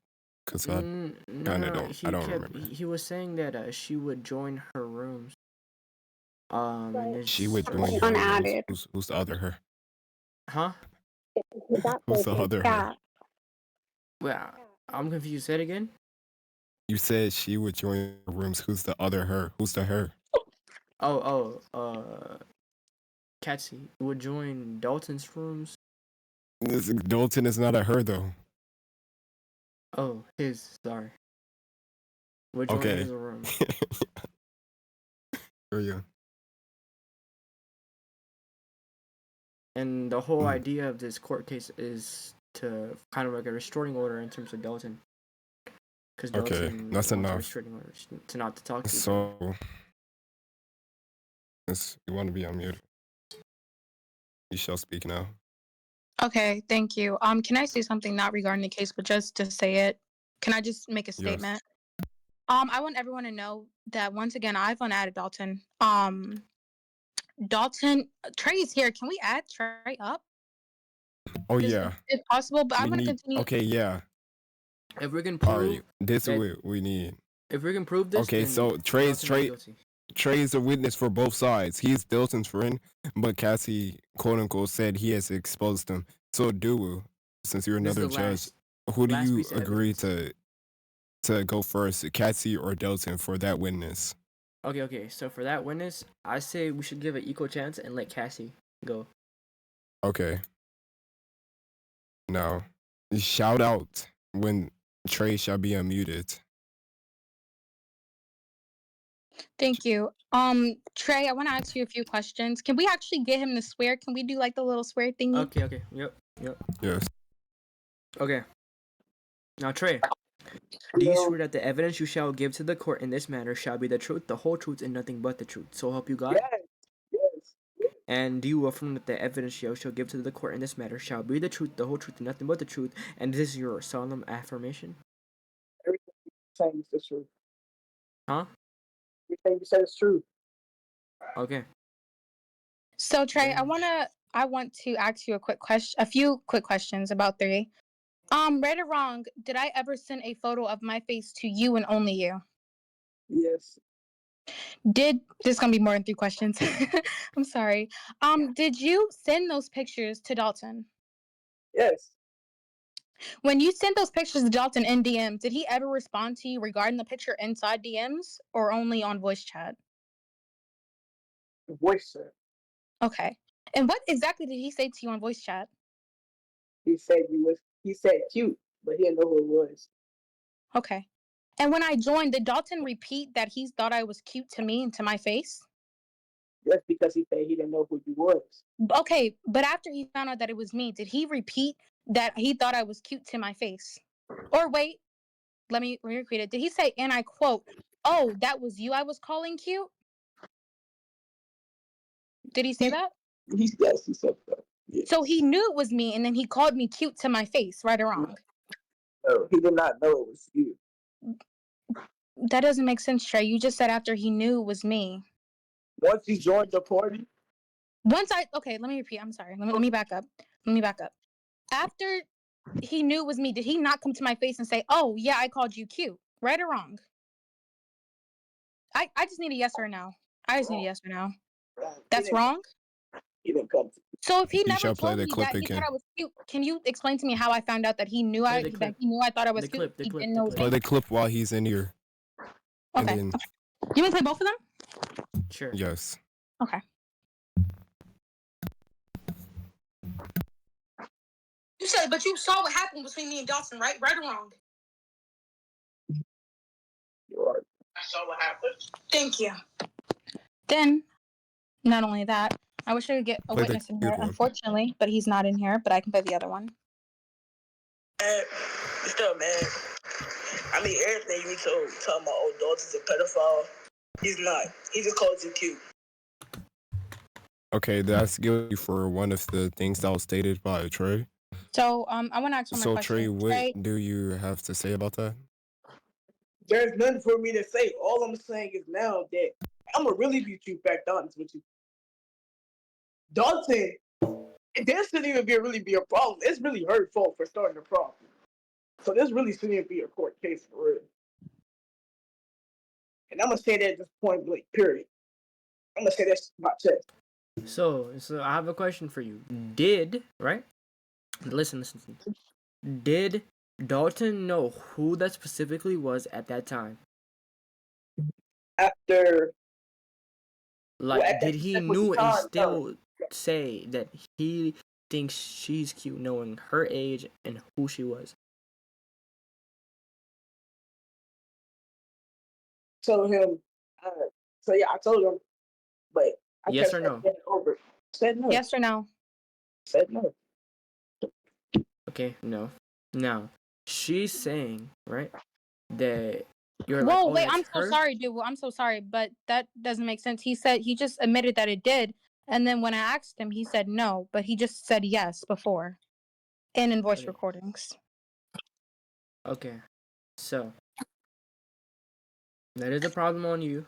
Cause I No, kind of no. don't. I He don't kept. remember. He was saying that she would join her rooms. And She it's would But join she her rooms. unadded. Who's the other her? huh? Who's the other her? Yeah. Well, I'm confused. Say it again. You said she would join her rooms. Who's the other her? Who's the her? Catsy would join Dalton's rooms. Dalton is not a her though. Oh, his. Sorry. Would join Okay. his room. There you go. And the whole Mm. idea of this court case is to kind of like a restraining order in terms of Dalton. Because Okay, Dalton that's wants a enough. restraining order to not to talk to you. So, you want to be unmuted. You shall speak now. Okay, thank you. Can I say something not regarding the case, but just to say it? Can I just make a Yes. statement? I want everyone to know that once again, I've unadded Dalton. Dalton, Trey is here. Can we add Trey up? Oh Just yeah. if possible, but I'm We gonna need. continue. Okay, yeah. If we can All prove right. This is that- what we need. if we can prove this, Okay, then so Dalton's not guilty. Trey is a witness for both sides. He's Dalton's friend, but Cassie, quote unquote, said he has exposed him. So, Dewey, since you're This is another the judge, last who do last you piece of agree evidence. to go first, Cassie or Dalton, for that witness? Okay. So for that witness, I say we should give an equal chance and let Cassie go. Okay. Now, shout out when Trey shall be unmuted. Thank you. Trey, I want to ask you a few questions. Can we actually get him to swear? Can we do like the little swear thingy? Okay. Yep. Yes. Okay. Now, Trey, do you swear that the evidence you shall give to the court in this matter shall be the truth, the whole truth, and nothing but the truth? So help you God. Yes. And do you affirm that the evidence you shall give to the court in this matter shall be the truth, the whole truth, and nothing but the truth? And this is your solemn affirmation? Everything you say is the truth. Huh? Everything you say is true. Okay. So Trey, Then- I want to ask you a few quick questions about 3. Right or wrong, did I ever send a photo of my face to you and only you? Yes. This is gonna be more than 3 questions. I'm sorry. Did you send those pictures to Dalton? Yes. When you sent those pictures to Dalton in DM, did he ever respond to you regarding the picture inside DMs or only on voice chat? The voice said. Okay. And what exactly did he say to you on voice chat? He said cute, but he didn't know who it was. Okay. And when I joined, did Dalton repeat that he thought I was cute to me and to my face? That's because he said he didn't know who you was. Okay, but after he found out that it was me, did he repeat that he thought I was cute to my face? Or wait, let me repeat it. Did he say, and I quote, "Oh, that was you I was calling cute"? Did he say that? Yes, he said that. Yes. So he knew it was me, and then he called me cute to my face, right or wrong? No, he did not know it was you. That doesn't make sense, Trey. You just said after he knew it was me. Once he joined the party. Okay, let me repeat. I'm sorry. Let me back up. After he knew it was me, did he not come to my face and say, "Oh, yeah, I called you cute"? Right or wrong? I just need a yes or no. That's wrong? He didn't come to. So if he You never shall play told the me clip that he again. thought I was cute, can you explain to me how I found out that he knew Play the clip. I thought I was The cute? clip, the He clip, didn't the know it was clip. Play me? the clip while he's in here. Okay. And then, You want to play both of them? Sure. yes. Okay. But you saw what happened between me and Dalton, right? Right or wrong? You're right. I saw what happened. Thank you. Then, not only that, I wish I could get a Play the witness in good here, one. unfortunately, but he's not in here, but I can play the other one. Still, man. I mean, everything you talking about old Dalton's a pedophile. He's not. He just calls you cute. Okay, that's guilty for one of the things that was stated by Trey. So, I want to ask one more So, question. Trey, what do you have to say about that? There's nothing for me to say. All I'm saying is now that I'm gonna really be too back honest with you. Dalton, this shouldn't even really be a problem. It's really her fault for starting the problem. So this really shouldn't even be a court case for real. And I'm gonna say that at this point blank, period. I'm gonna say that's my chest. So I have a question for you. Did right? Listen. Did Dalton know who that specifically was at that time? After Like, at that did he specific knew and time, still say that he thinks she's cute, knowing her age and who she was? told him. So yeah, I told him, but I Yes kept or no? saying over. Said no. Yes or no? Said no. Okay, no. Now, she's saying, right, that you're like, Whoa, oh, wait, that's I'm so her? sorry, dude. I'm so sorry, but that doesn't make sense. He said he just admitted that it did, and then when I asked him, he said no, but he just said yes before, and in voice Okay. recordings. Okay. So, that is a problem on you.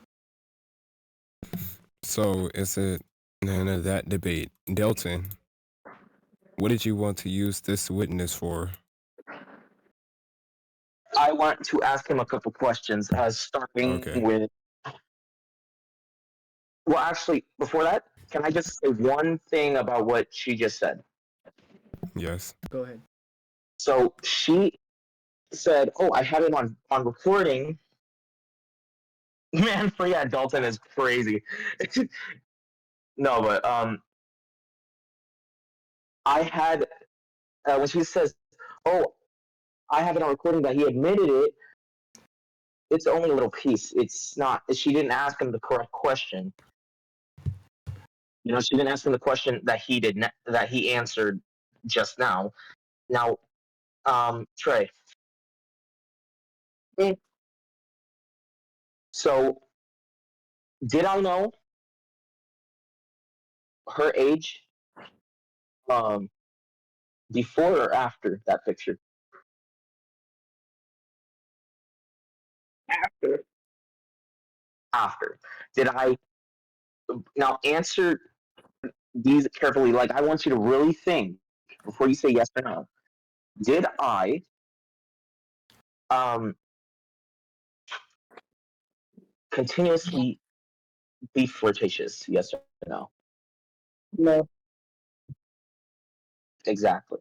So it's a none of that debate. Dalton, what did you want to use this witness for? I want to ask him a couple questions, starting Okay. with. Well, actually, before that, can I just say one thing about what she just said? Yes. Go ahead. So she said, "Oh, I had it on recording." Man, for yeah, Dalton is crazy. No, but I had when she says, "Oh, I have it on recording that he admitted it." It's only a little piece. It's not. She didn't ask him the correct question. You know, she didn't ask him the question that he did that he answered just now. Now, Trey. So, did I know her age before or after that picture? After. After. Did I now answer these carefully? Like, I want you to really think before you say yes or no. Did I continuously be flirtatious? Yes or no? No. Exactly.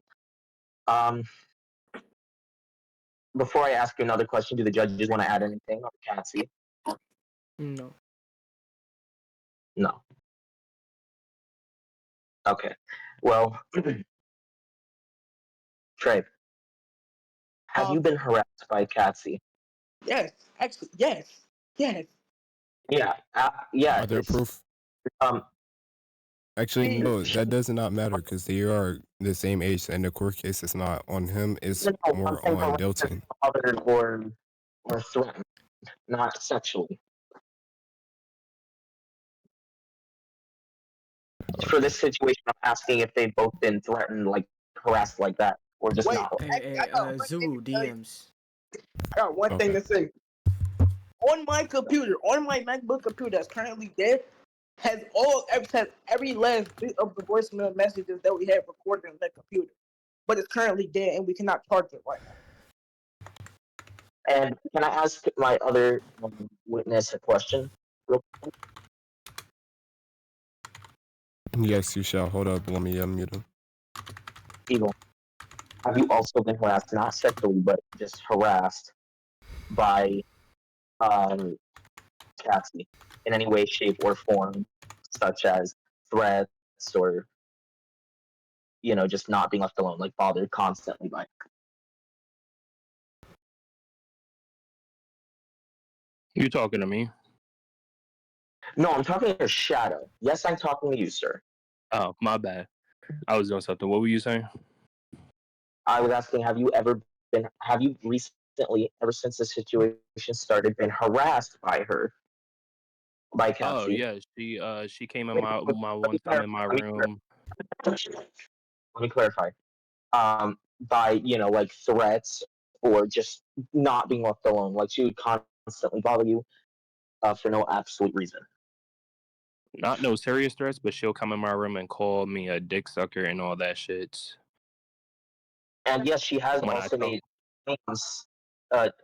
Before I ask you another question, do the judges want to add anything or Patsy? No. No. Okay. Well, Trey, have you been harassed by Patsy? Yes. Actually, yes. Yes. Yeah. Yeah. Are there proof? Um. Actually, no, that does not matter because they are the same age, and the court case is not on him; it's No, I'm more saying on harassed Dalton. bothered or threatened, not sexually. For Okay. this situation, I'm asking if they've both been threatened, like harassed like that, or just Wait. not. Hey, I got one thing Zulu to tell you. DMs. I got one thing Okay. to say. On my computer, on my MacBook computer that's currently dead, has every last bit of the voicemail messages that we have recorded on that computer. But it's currently dead and we cannot charge it right now. And can I ask my other witness a question? Yes, you shall. Hold up. Let me unmute him. Eagle, have you also been harassed, not sexually, but just harassed by Cassie in any way, shape, or form, such as threats or, just not being left alone, like bothered constantly by? You talking to me? No, I'm talking to your shadow. Yes, I'm talking to you, sir. Oh, my bad. I was doing something. What were you saying? I was asking, have you recently, ever since the situation started, been harassed by her, by Oh Cassie? yeah, she came in my one time in my room. Let me clarify. By like threats or just not being left alone. Like she would constantly bother you for no absolute reason. Not no serious threats, but she'll come in my room and call me a dick sucker and all that shit. And yes, she has When I also talk, made claims.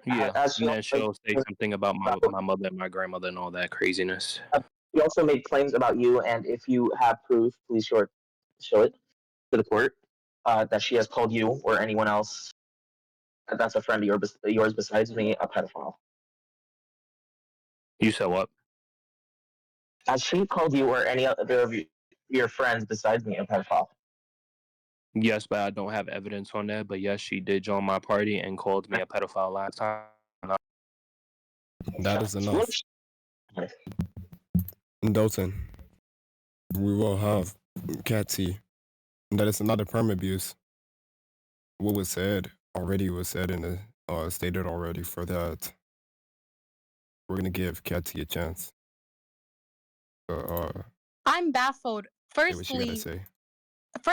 yeah, As she and then also made she'll say claims something about about, my mother and my grandmother and all that craziness. she also made claims about you, and if you have proof, please show it to the court that she has called you or anyone else that's a friend of yours besides me a pedophile. You said what? Has she called you or any other of your friends besides me a pedophile? Yes, but I don't have evidence on that. But yes, she did join my party and called me a pedophile last time. That is enough. Dalton, we will have cat tea. That is another perm abuse. What was said already was said in the stated already for that. We're gonna give cat tea a chance. I'm baffled. Say what you gotta Firstly, say.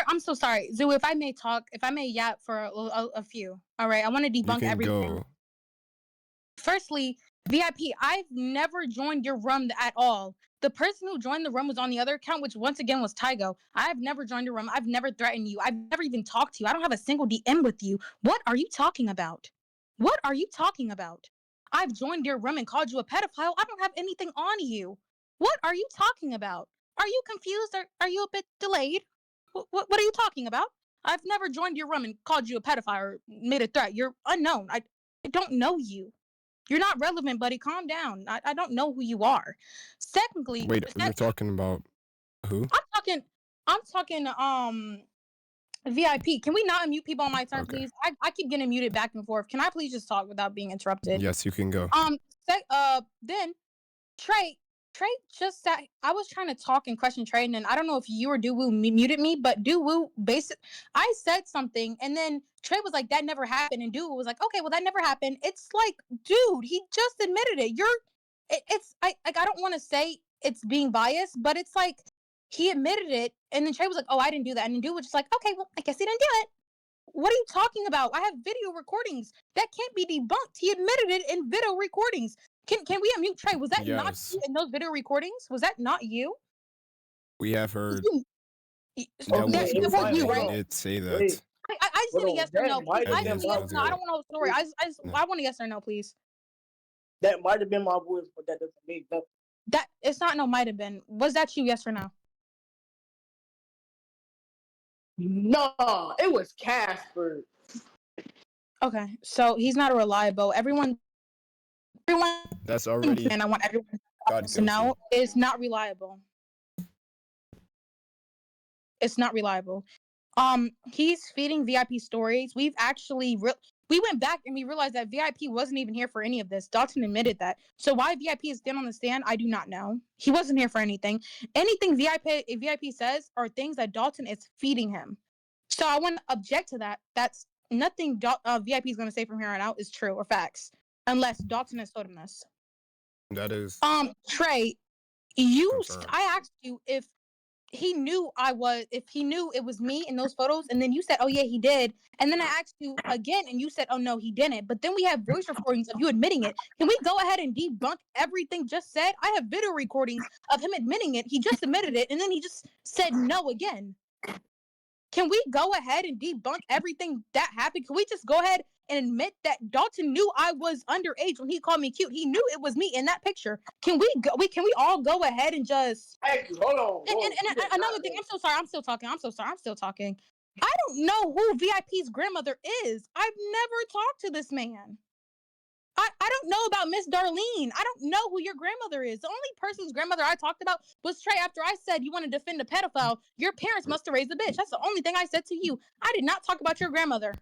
I'm so sorry, Zoo. If I may talk, if I may yap for a few. All right, I want to You debunk can everything. go. Firstly, VIP, I've never joined your room at all. The person who joined the room was on the other account, which once again was Tygo. I've never joined your room. I've never threatened you. I've never even talked to you. I don't have a single DM with you. What are you talking about? What are you talking about? I've joined your room and called you a pedophile. I don't have anything on you. What are you talking about? Are you confused or are you a bit delayed? What are you talking about? I've never joined your room and called you a pedophile or made a threat. You're unknown. I don't know you. You're not relevant, buddy. Calm down. I don't know who you are. Secondly, Wait, you're talking about who? I'm talking VIP. Can we not unmute people on my turn, Okay. please? I keep getting muted back and forth. Can I please just talk without being interrupted? Yes, you can go. Then Trey just sat. I was trying to talk and question Trey, and I don't know if you or Doo muted me, but Doo I said something, and then Trey was like, "That never happened," and Doo was like, "Okay, well, that never happened." It's like, dude, he just admitted it. I don't want to say it's being biased, but it's like he admitted it, and then Trey was like, "Oh, I didn't do that," and then Doo was just like, "Okay, well, I guess he didn't do it." What are you talking about? I have video recordings that can't be debunked. He admitted it in video recordings. Can we unmute Trey? Was that not Yes. you in those video recordings? Was that not you? We have heard That that was was you, you right? did say that. Wait, I just need a yes or no. Please. I just Evidence need a yes was or no. I there. don't want to know the story. I want a yes or no, please. that might have been my voice, but that doesn't mean nothing. That it's not no might have been. Was that you, yes or no? No, it was Casper. Okay, so he's not a reliable. Everyone That's already and I want everyone got to know guilty. is not reliable. It's not reliable. He's feeding VIP stories. We went back and we realized that VIP wasn't even here for any of this. Dalton admitted that. So why VIP is still on the stand, I do not know. He wasn't here for anything. Anything VIP says are things that Dalton is feeding him. So I want to object to that. That's nothing VIP is going to say from here on out is true or facts, unless Dalton has told him this. That is Trey, confirmed. I asked you if he knew it was me in those photos, and then you said, "Oh yeah, he did." And then I asked you again, and you said, "Oh no, he didn't." But then we have voice recordings of you admitting it. Can we go ahead and debunk everything just said? I have video recordings of him admitting it. He just admitted it, and then he just said no again. Can we go ahead and debunk everything that happened? Can we just go ahead and admit that Dalton knew I was underage when he called me cute? He knew it was me in that picture. Can we all go ahead and just Hey, hold on. and another thing, I'm so sorry, I'm still talking. I don't know who VIP's grandmother is. I've never talked to this man. I don't know about Miss Darlene. I don't know who your grandmother is. The only person's grandmother I talked about was Trey. After I said you want to defend a pedophile, your parents must have raised a bitch. That's the only thing I said to you. I did not talk about your grandmother.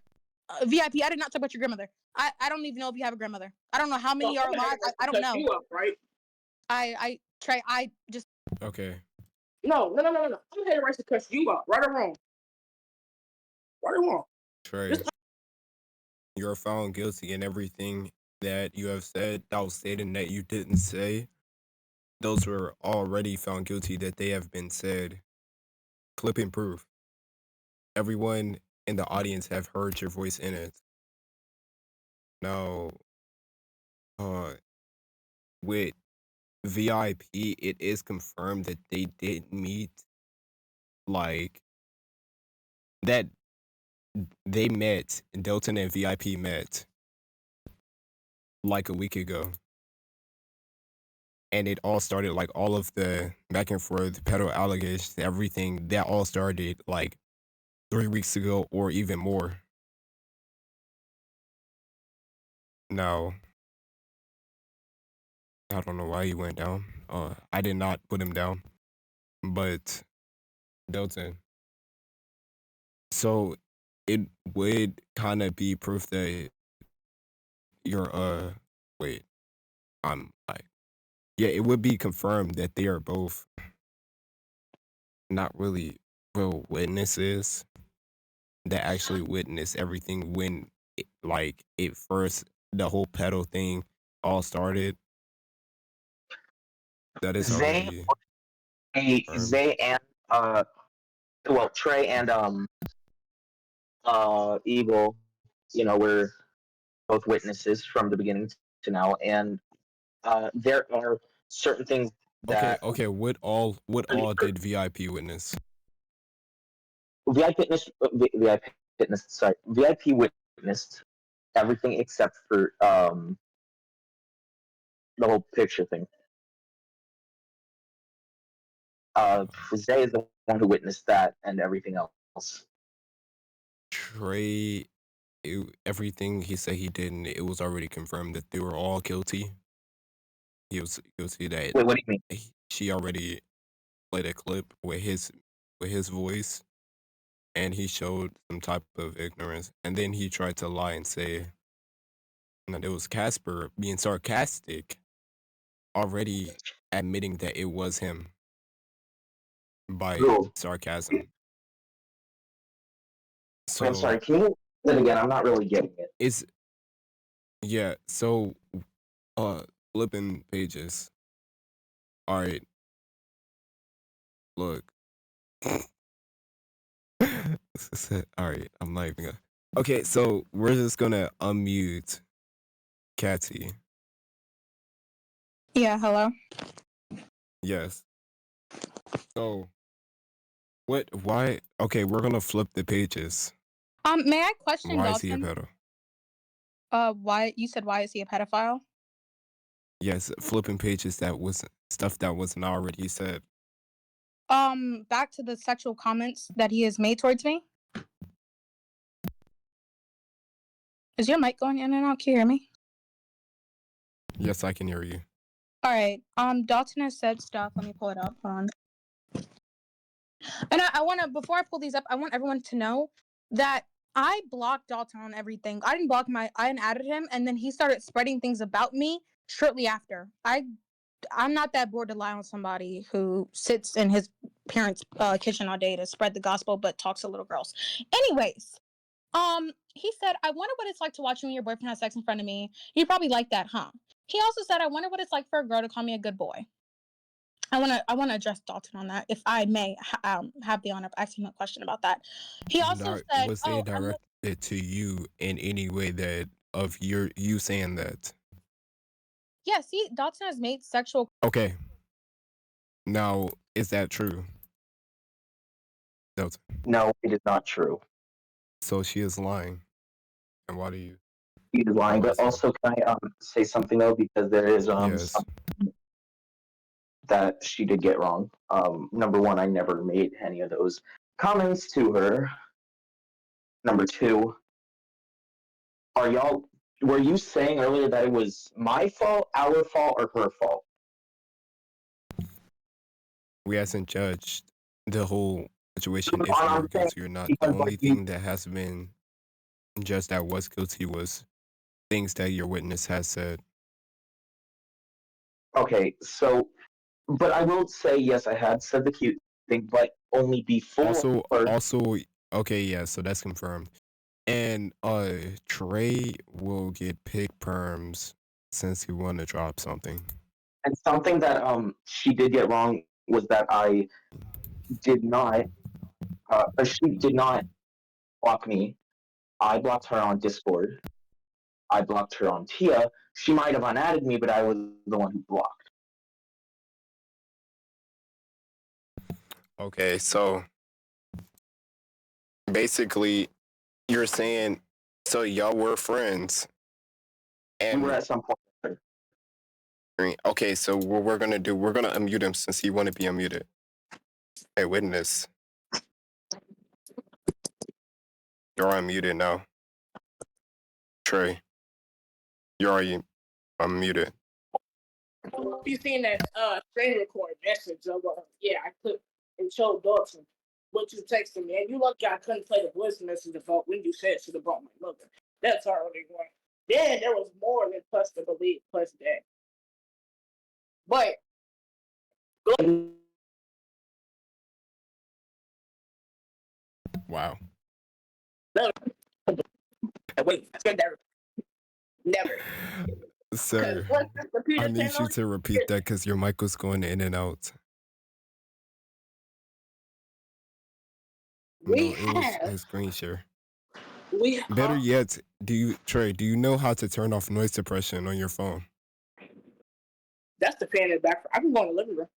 VIP, I did not talk about your grandmother. I don't even know if you have a grandmother. I don't know how many are alive. I don't know. You up, right? Trey, I just Okay. No. I'm here to cuss you up, right or wrong. Right or wrong. Trey, you're found guilty in everything that you have said. That was stating that you didn't say. Those were already found guilty that they have been said. Clip and proof. Everyone in the audience have heard your voice in it. Now, with VIP, it is confirmed that they did meet, like, that they met, Dalton and VIP met, like, a week ago. And it all started, like, all of the back and forth, pedo allegations, everything, that all started, like, 3 weeks ago or even more. Now, I don't know why he went down. I did not put him down, but Dalton. So it would kind of be proof that you're wait, I'm like, yeah, it would be confirmed that they are both not really real witnesses that actually witnessed everything when it first, the whole pedo thing all started. That is Zay, already confirmed. Zay and well, Trey and Eagle, were both witnesses from the beginning to now, and there are certain things Okay, that okay. What all did VIP witness? VIP witnessed everything except for the whole picture thing. Zay is the one who witnessed that and everything else. Trey, everything he said he did, and it was already confirmed that they were all guilty. He was guilty that Wait, what do you mean? she already played a clip with his voice, and he showed some type of ignorance, and then he tried to lie and say that it was Casper being sarcastic, already admitting that it was him by Who? sarcasm. Wait, I'm So sorry. Can you say it again? I'm not really getting it. it's yeah. So flipping pages. All right, look. All right, I'm not even gonna. Okay, so we're just gonna unmute Catty. Yeah, hello. Yes. So what? Why? Okay, we're gonna flip the pages. May I question Why is he a Dalton? pedo? Why you said why is he a pedophile? Yes, flipping pages. That was stuff that wasn't already said. Back to the sexual comments that he has made towards me. Is your mic going in and out? Can you hear me? Yes, I can hear you. All right. Dalton has said stuff. Let me pull it up. Hold on. And I want to, before I pull these up, I want everyone to know that I blocked Dalton on everything. I didn't I added him, and then he started spreading things about me shortly after. I'm not that bored to lie on somebody who sits in his parents' kitchen all day to spread the gospel, but talks to little girls. Anyways, he said, I wonder what it's like to watch you and your boyfriend have sex in front of me. You probably like that, huh? He also said, I wonder what it's like for a girl to call me a good boy. I want to address Dalton on that, if I may have the honor of asking him a question about that. He also said, Was they directed to you in any way that of you saying that? yeah, see, Dalton has made sexual. Okay. Now, is that true? Dalton. No, it is not true. So she is lying. And why do you? He is lying. But so? also, can I say something though? Because there is Yes. something that she did get wrong. Number one, I never made any of those comments to her. Number two, were you saying earlier that it was my fault, our fault, or her fault? We hasn't judged the whole situation if I'm you're saying guilty or not. The because, only like, thing that has been judged that was guilty was things that your witness has said. okay, so, but I will say yes, I had said the cute thing, but only before. Also, okay, yeah, so that's confirmed. And Trey will get pick perms since he want to drop something. And something that she did get wrong was that I did not. She did not block me. I blocked her on Discord. I blocked her on Tia. She might have unadded me, but I was the one who blocked. Okay, so basically, you're saying so y'all were friends, We were and at some point. okay, so what we're gonna do, we're gonna unmute him since he want to be unmuted. Hey, witness, you're unmuted now. Trey, you're already unmuted. You seen that screen record message of yeah, I clicked and showed Dalton what you texted me, and you lucky I couldn't play the voice message about when you said should have brought my mother. That's already one. Then there was more than plus the belief plus that. But Wow. no, wait, I said that never. Sir, Once this computer I need came you on, to repeat that because your mic was going in and out. we No, it was have a screen share. we Better yet, Trey, do you know how to turn off noise suppression on your phone? that's the fan in the back. I can go in the living room.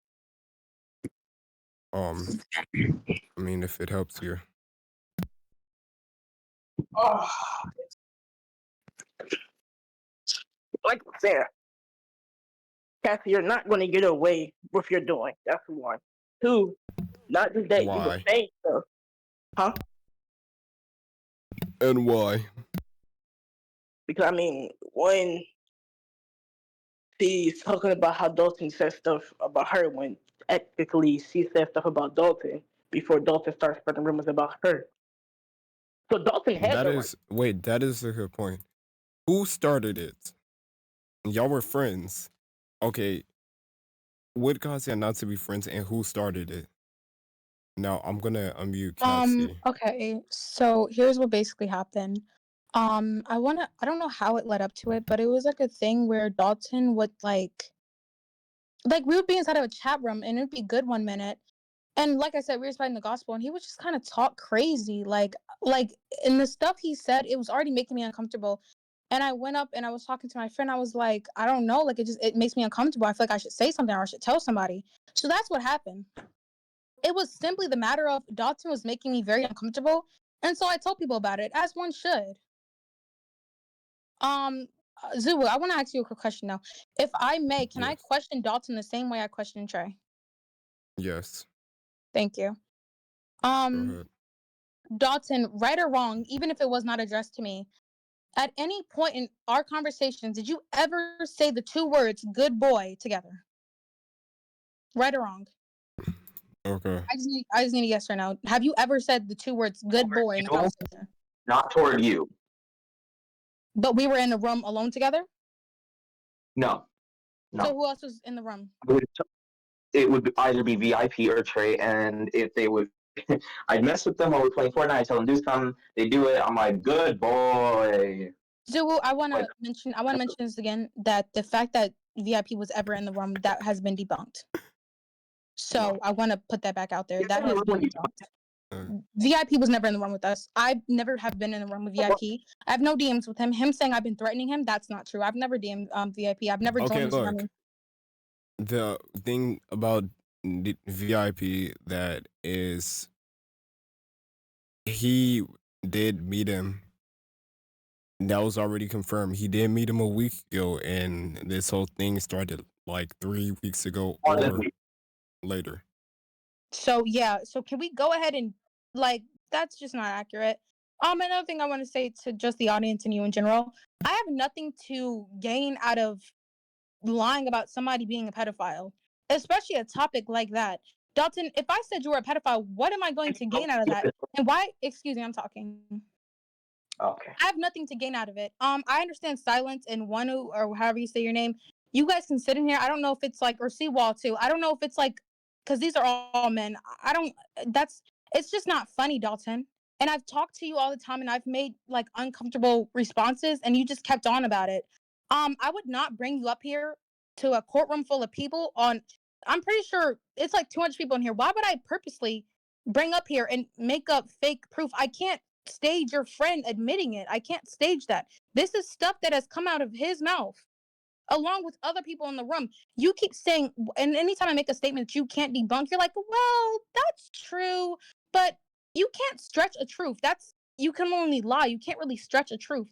I mean, if it helps you. Oh, like I said, Kathy, you're not going to get away with your doing. That's one. Two, not just that you were Why? saying stuff, huh? And why? Because I mean, when she's talking about how Dalton said stuff about her, when technically she said stuff about Dalton before Dalton started spreading rumors about her. So Dalton had the right. Wait, that is a good point. Who started it? Y'all were friends. Okay, what caused y'all not to be friends and who started it? Now, I'm gonna unmute Cassie. Okay, so here's what basically happened. I don't know how it led up to it, but it was like a thing where Dalton would like we would be inside of a chat room and it'd be good one minute. And like I said, we were spreading the gospel and he would just kind of talk crazy. Like in the stuff he said, it was already making me uncomfortable. And I went up and I was talking to my friend. I was like, I don't know, like it makes me uncomfortable. I feel like I should say something or I should tell somebody. So that's what happened. It was simply the matter of Dalton was making me very uncomfortable. And so I told people about it, as one should. Zulu, I want to ask you a quick question now. If I may, can I Yes. question Dalton the same way I questioned Trey? Yes. Thank you. Go ahead. Dalton, right or wrong, even if it was not addressed to me, at any point in our conversations, did you ever say the two words "good boy" together? Right or wrong? Okay. I just need a yes or no. Have you ever said the two words "good boy" in a conversation? Not toward you. But we were in the room alone together? No. So who else was in the room? It would either be VIP or Trey, and if they would, I'd mess with them while we're playing Fortnite. I tell them do something, they do it. I'm like, good boy. Zulu, I want to mention this again, that the fact that VIP was ever in the room, that has been debunked. So I want to put that back out there. That has been debunked. VIP was never in the room with us. I never have been in the room with VIP. I have no DMs with him. Him saying I've been threatening him, that's not true. I've never DM'd VIP. I've never joined his room. The thing about VIP that is he did meet him. That was already confirmed. He did meet him a week ago, and this whole thing started like 3 weeks ago or later. So yeah, so can we go ahead and that's just not accurate. Another thing I want to say to just the audience and you in general, I have nothing to gain out of lying about somebody being a pedophile, especially a topic like that. Dalton, if I said you were a pedophile, what am I going to gain out of that? And why? Excuse me, I'm talking. Okay. I have nothing to gain out of it. I understand silence and Wanu or however you say your name. You guys can sit in here. I don't know if it's or Seawall too. I don't know if it's because these are all men. I don't. It's just not funny, Dalton. And I've talked to you all the time, and I've made uncomfortable responses, and you just kept on about it. I would not bring you up here to a courtroom full of people on. I'm pretty sure it's 200 people in here. Why would I purposely bring up here and make up fake proof? I can't stage your friend admitting it. I can't stage that. This is stuff that has come out of his mouth, along with other people in the room. You keep saying, and anytime I make a statement that you can't debunk, you're like, well, that's true, but you can't stretch a truth. You can only lie. You can't really stretch a truth.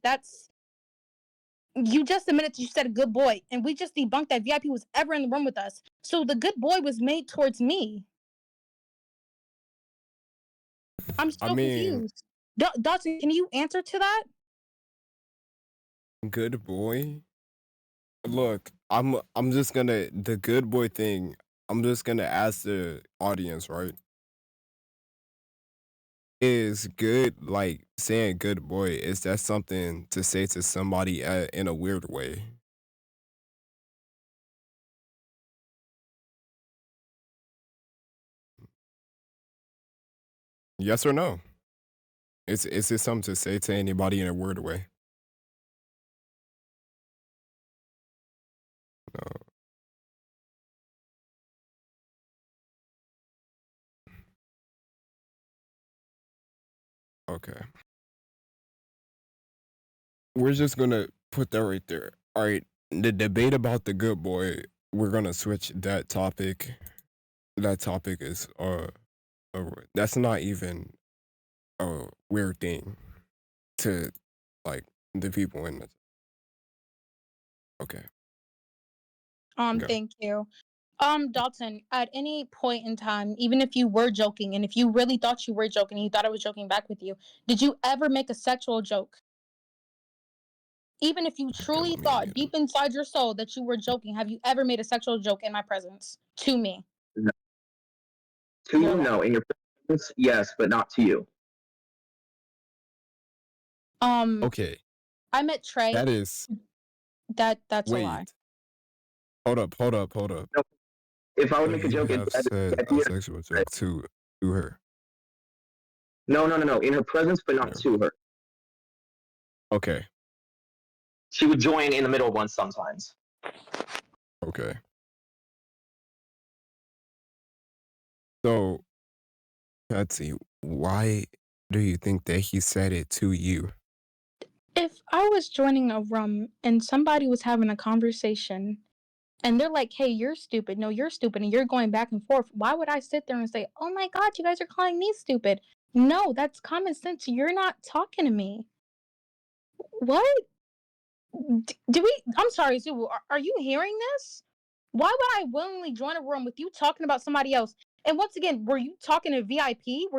You just admitted that you said a good boy, and we just debunked that VIP was ever in the room with us. So the good boy was made towards me. I'm so I mean, confused. Dalton, can you answer to that? good boy. Look, I'm just gonna the good boy thing. I'm just gonna ask the audience, right? Is good like saying good boy? Is that something to say to somebody in a weird way? Yes or no? Is it something to say to anybody in a weird way? No. Okay. We're just gonna put that right there. All right. The debate about the good boy, we're gonna switch that topic. That topic is that's not even a weird thing to like the people in the okay. Go. Thank you. Dalton, at any point in time, even if you were joking, and if you really thought you were joking, you thought I was joking back with you, did you ever make a sexual joke? Even if you Okay, truly let me thought unmute him. deep inside your soul that you were joking, have you ever made a sexual joke in my presence to me? No. To You're you, a liar. no. In your presence, yes, but not to you. Okay, I met Trey. that is That's a lie. wait. Hold up. No, if I So would make a you joke, have said at a the sexual joke to her. no. In her presence, but not No. to her. Okay. She would join in the middle of one sometimes. Okay. So, Patsy, why do you think that he said it to you? If I was joining a room and somebody was having a conversation and they're like, hey, you're stupid. No, you're stupid. And you're going back and forth. Why would I sit there and say, oh my God, you guys are calling me stupid? No, that's common sense. You're not talking to me. What? I'm sorry, Zubu, are you hearing this? Why would I willingly join a room with you talking about somebody else? And once again, were you talking to VIP?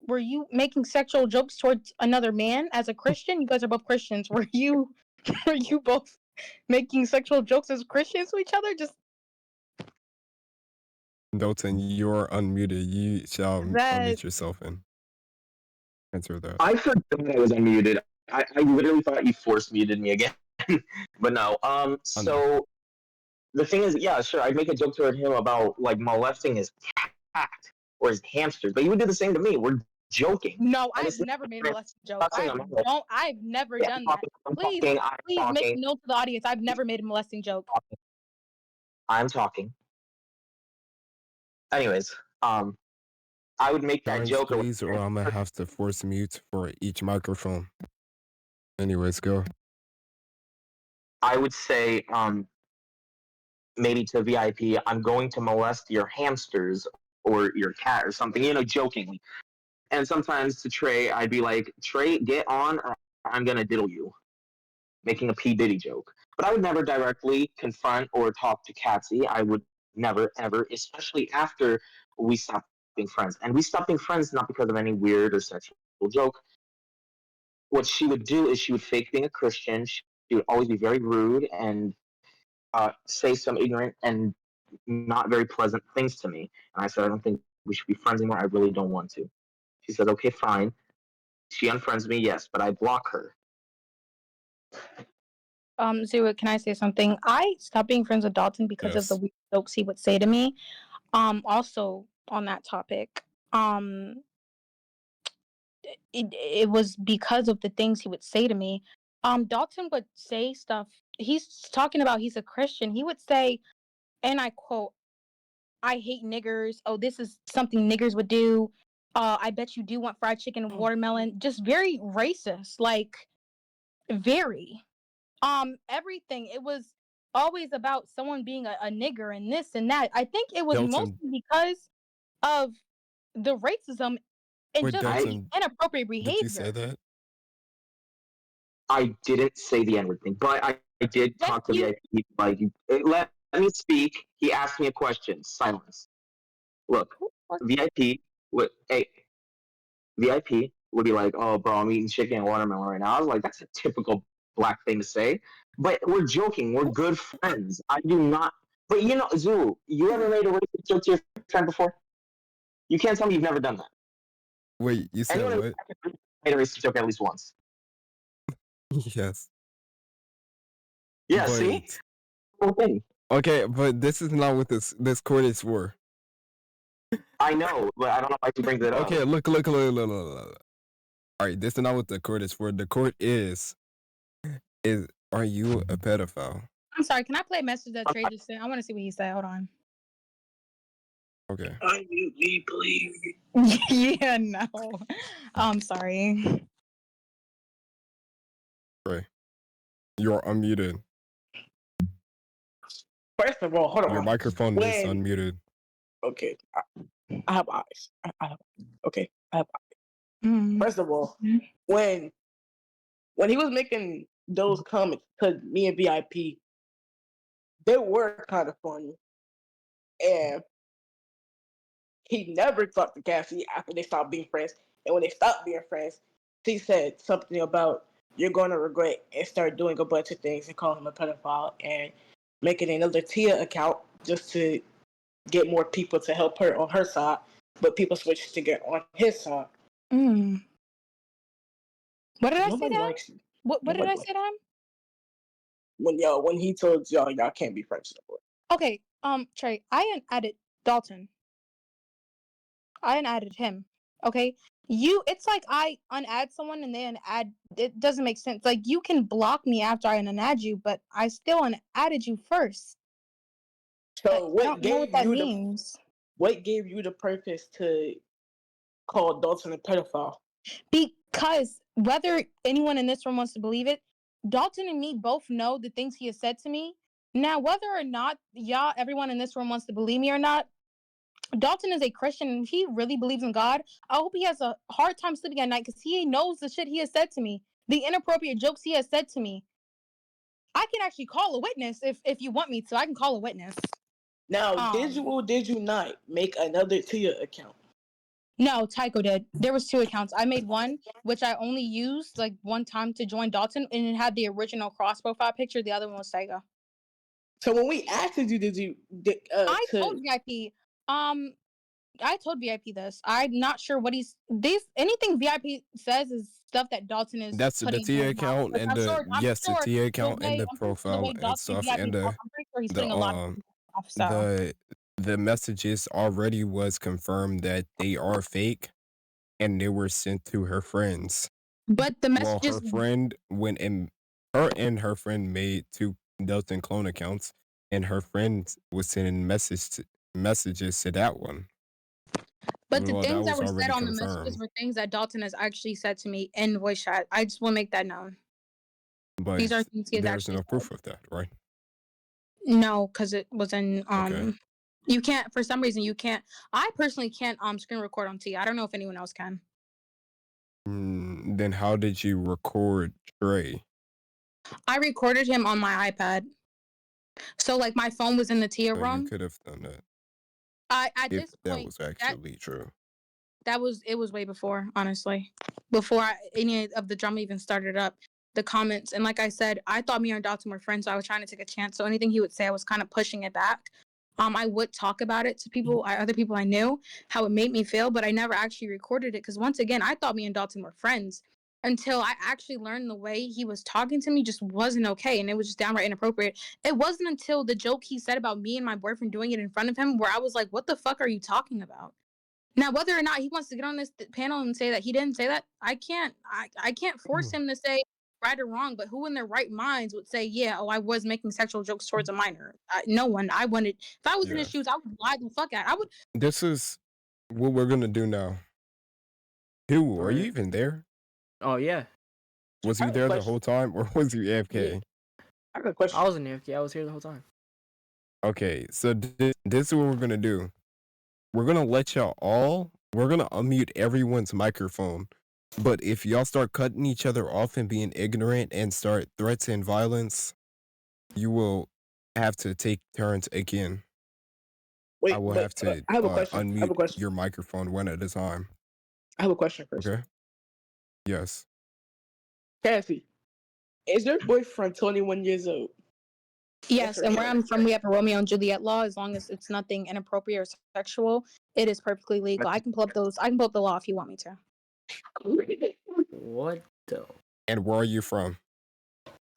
Were you making sexual jokes towards another man as a Christian? You guys are both Christians. Were you both making sexual jokes as Christians to each other? Just Dalton, you're unmuted. You shall that unmute yourself and answer that. I forgot I was unmuted. I literally thought you force muted me again. But no. I know. So the thing is, yeah, sure, I'd make a joke toward him about like molesting his cat or his hamsters, but he would do the same to me. We're joking. no, And I've it's never made a not molesting joke. I've never Yeah, done that. I'm Please, talking, I'm please make talking, note to the audience. I've never made a molesting joke. I'm talking. Anyways, I would make that Guys, joke or please, or I'm gonna have to force mute for each microphone. Anyways, go. I would say, maybe to VIP, I'm going to molest your hamsters or your cat or something, jokingly. And sometimes to Trey, I'd be like, Trey, get on or I'm gonna diddle you, making a P. Diddy joke. But I would never directly confront or talk to Catsy. I would never, ever, especially after we stopped being friends. And we stopped being friends not because of any weird or sexual joke. What she would do is she would fake being a Christian. She would always be very rude and say some ignorant and not very pleasant things to me. And I said, I don't think we should be friends anymore. I really don't want to. She said, okay, fine. She unfriends me, yes, but I block her. Zua, can I say something? I stopped being friends with Dalton because of the Yes. weird jokes he would say to me. Also on that topic, it was because of the things he would say to me. Dalton would say stuff. He's talking about he's a Christian. He would say, and I quote, "I hate niggers. Oh, this is something niggers would do." I bet you do want fried chicken and watermelon. Just very racist, like very. Everything. It was always about someone being a nigger and this and that. I think it was Dalton, mostly because of the racism and wait, just the Dalton, inappropriate did you say behavior. that? I didn't say the N word thing, but I did Just talk to you. VIP. Like, let me speak. He asked me a question. Silence. Look, VIP. Hey, VIP would be like, "Oh, bro, I'm eating chicken and watermelon right now." I was like, "That's a typical black thing to say," but we're joking. We're good friends. I do not. But you know, Zoo, you ever made a racist joke to your friend before? You can't tell me you've never done that. Wait, you said Anyone what? made a racist joke at least once? Yes, Yeah. See, but whole thing. okay, but this is not what this court is for. I know, but I don't know why she brings it up. Okay, look. All right, this is not what the court is for. The court is are you a pedophile? I'm sorry. Can I play a message that Trey just sent? I want to see what he said. Hold on. Okay. Unmute me, please. Yeah, no. I'm sorry. Right. You're unmuted. First of all, hold on. Your microphone is When unmuted. okay, I have eyes. I have okay. I have eyes. Mm. First of all, when he was making those comments to me and VIP, they were kind of funny, and he never talked to Cassie after they stopped being friends. And when they stopped being friends, he said something about you're going to regret and start doing a bunch of things and calling him a pedophile and making another Tia account just to get more people to help her on her side, but people switched to get on his side. Mm. What did I say Nobody to him? likes you. What did Nobody I likes say to him? when he told y'all can't be friends no more. Okay, Trey, I added Dalton. I unadded him. Okay, it's like I unadd someone and they unadd. It doesn't make sense. Like you can block me after I unadd you, but I still unadded you first. So I what don't know what gave that you means. the purpose to call Dalton a pedophile? Because whether anyone in this room wants to believe it, Dalton and me both know the things he has said to me. Now, whether or not everyone in this room wants to believe me or not, Dalton is a Christian and he really believes in God. I hope he has a hard time sleeping at night because he knows the shit he has said to me, the inappropriate jokes he has said to me. I can actually call a witness if you want me to. I can call a witness. Now, did you or did you not make another Tia account? No, Tycho did. There was 2 accounts. I made one, which I only used like one time to join Dalton, and it had the original cross profile picture. The other one was Tycho. So when we asked you, I told VIP. I told VIP this. I'm not sure what anything VIP says is stuff that Dalton is That's the putting in T his mouth. account Like and I'm the sure yes, the T account and the I'm pretty sure the profile way and Dalton stuff VIP and talk, I'm pretty sure he's the putting a lot of stuff. So the messages already was confirmed that they are fake and they were sent to her friends. but the Well, her messages friend her friend made 2 Dalton clone accounts, and her friend was sending messages to that one. but the Well, that things that was were said already on the messages confirmed. were things that Dalton has actually said to me in voice chat. I just want to make that known. But These are things he has there's actually no said. proof of that, right? No, because it was in Okay. you can't for some reason you can't I personally can't screen record on T. I don't know if anyone else can. Then how did you record Trey? I recorded him on my iPad. So like my phone was in the Tia So you room. could have done that At if this that point was actually true. it was way before, honestly. Before any of the drama even started up, the comments. And like I said, I thought me and Dalton were friends, so I was trying to take a chance. So anything he would say, I was kind of pushing it back. I would talk about it to people, other people I knew, how it made me feel, but I never actually recorded it because once again, I thought me and Dalton were friends until I actually learned the way he was talking to me just wasn't okay, and it was just downright inappropriate. It wasn't until the joke he said about me and my boyfriend doing it in front of him where I was like, "What the fuck are you talking about?" Now, whether or not he wants to get on this panel and say that he didn't say that, I can't force him to say right or wrong. But who in their right minds would say, "Yeah, oh, I was making sexual jokes towards a minor"? No one. If I was in his Yes. shoes, I would lie the fuck out. I would. This is what we're gonna do now. Who? Are you Right. even there? Oh yeah, Was I you have a there the question. whole time, or was you AFK? I got a I question. was in AFK. I was here the whole time. Okay, so this is what we're gonna do. We're gonna let y'all all. We're gonna unmute everyone's microphone. But if y'all start cutting each other off and being ignorant and start threats and violence, you will have to take turns again. I Wait, will but have to I have a question. I have unmute a question. your microphone one at a time. I have a question, Chris. Okay? Yes. Cassie, is your boyfriend 21 years old? Yes, and where I'm from, we have a Romeo and Juliet law. As long as it's nothing inappropriate or sexual, it is perfectly legal. I can pull up the law if you want me to. What the? And where are you from?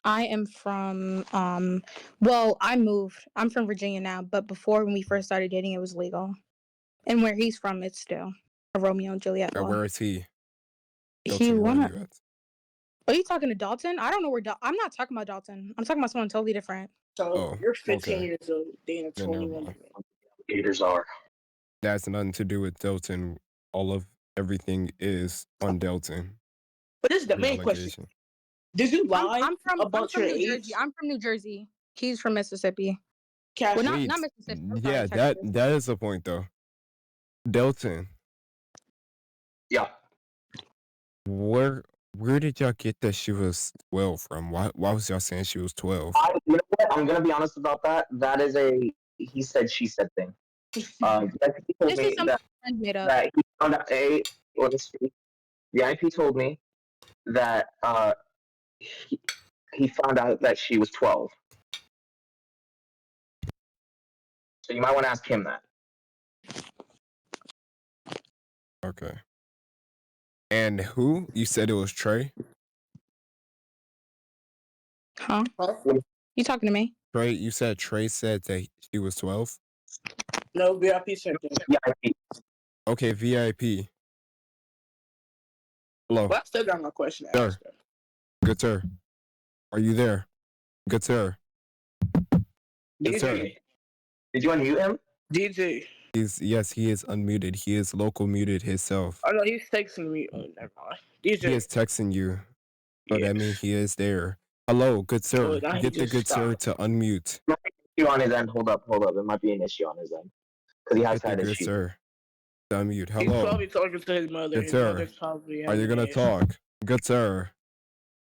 I am from well, I moved. I'm from Virginia now, but before when we first started dating, it was legal. And where he's from, it's still a Romeo and Juliet Or law. where is he? He Dalton, where are wanna. you at? Are you talking to Dalton? I don't know where. I'm not talking about Dalton. I'm talking about someone totally different. So Oh, you're 15 okay. years old, dating a Then never 21 mind. year old. Gators are. That's nothing to do with Dalton. All of everything is on Dalton. But this is the Every main question. allegation. Did you lie I'm from about your New age? Jersey. I'm from New Jersey. He's from Mississippi. Cassie, Well, Wait, not Mississippi. I'm yeah, sorry, that Texas. that is the point though. Dalton, Yeah. where did y'all get that she was 12 from? Why was y'all saying she was 12? You know what? I'm gonna be honest about that. That is a he said she said thing. VIP told This me is something that my friend made up. he found out VIP told me that he found out that she was 12. So you might want to ask him that. Okay. And who? You said it was Trey? Huh? You talking to me? Trey, you said Trey said that she was 12? no VIP said that. VIP. Okay, VIP. Hello. But I still got my question to Sir. ask her. Good sir. Are you there? Good sir. Good sir. DJ. Did you unmute him? DJ. Yes, he is unmuted. He is local muted himself. Oh no, he's texting me. Oh, never mind. DJ. He is texting you. So Yeah. that means he is there. Hello, good sir. Oh, now he Get the just good sir to unmute. Issue on his end. Hold up. It might be an issue on his end because he has Get the had good issues. sir to unmute. He's Hello. probably talking to his mother. Good His sir. mother's probably Are you having gonna a- talk? Good sir.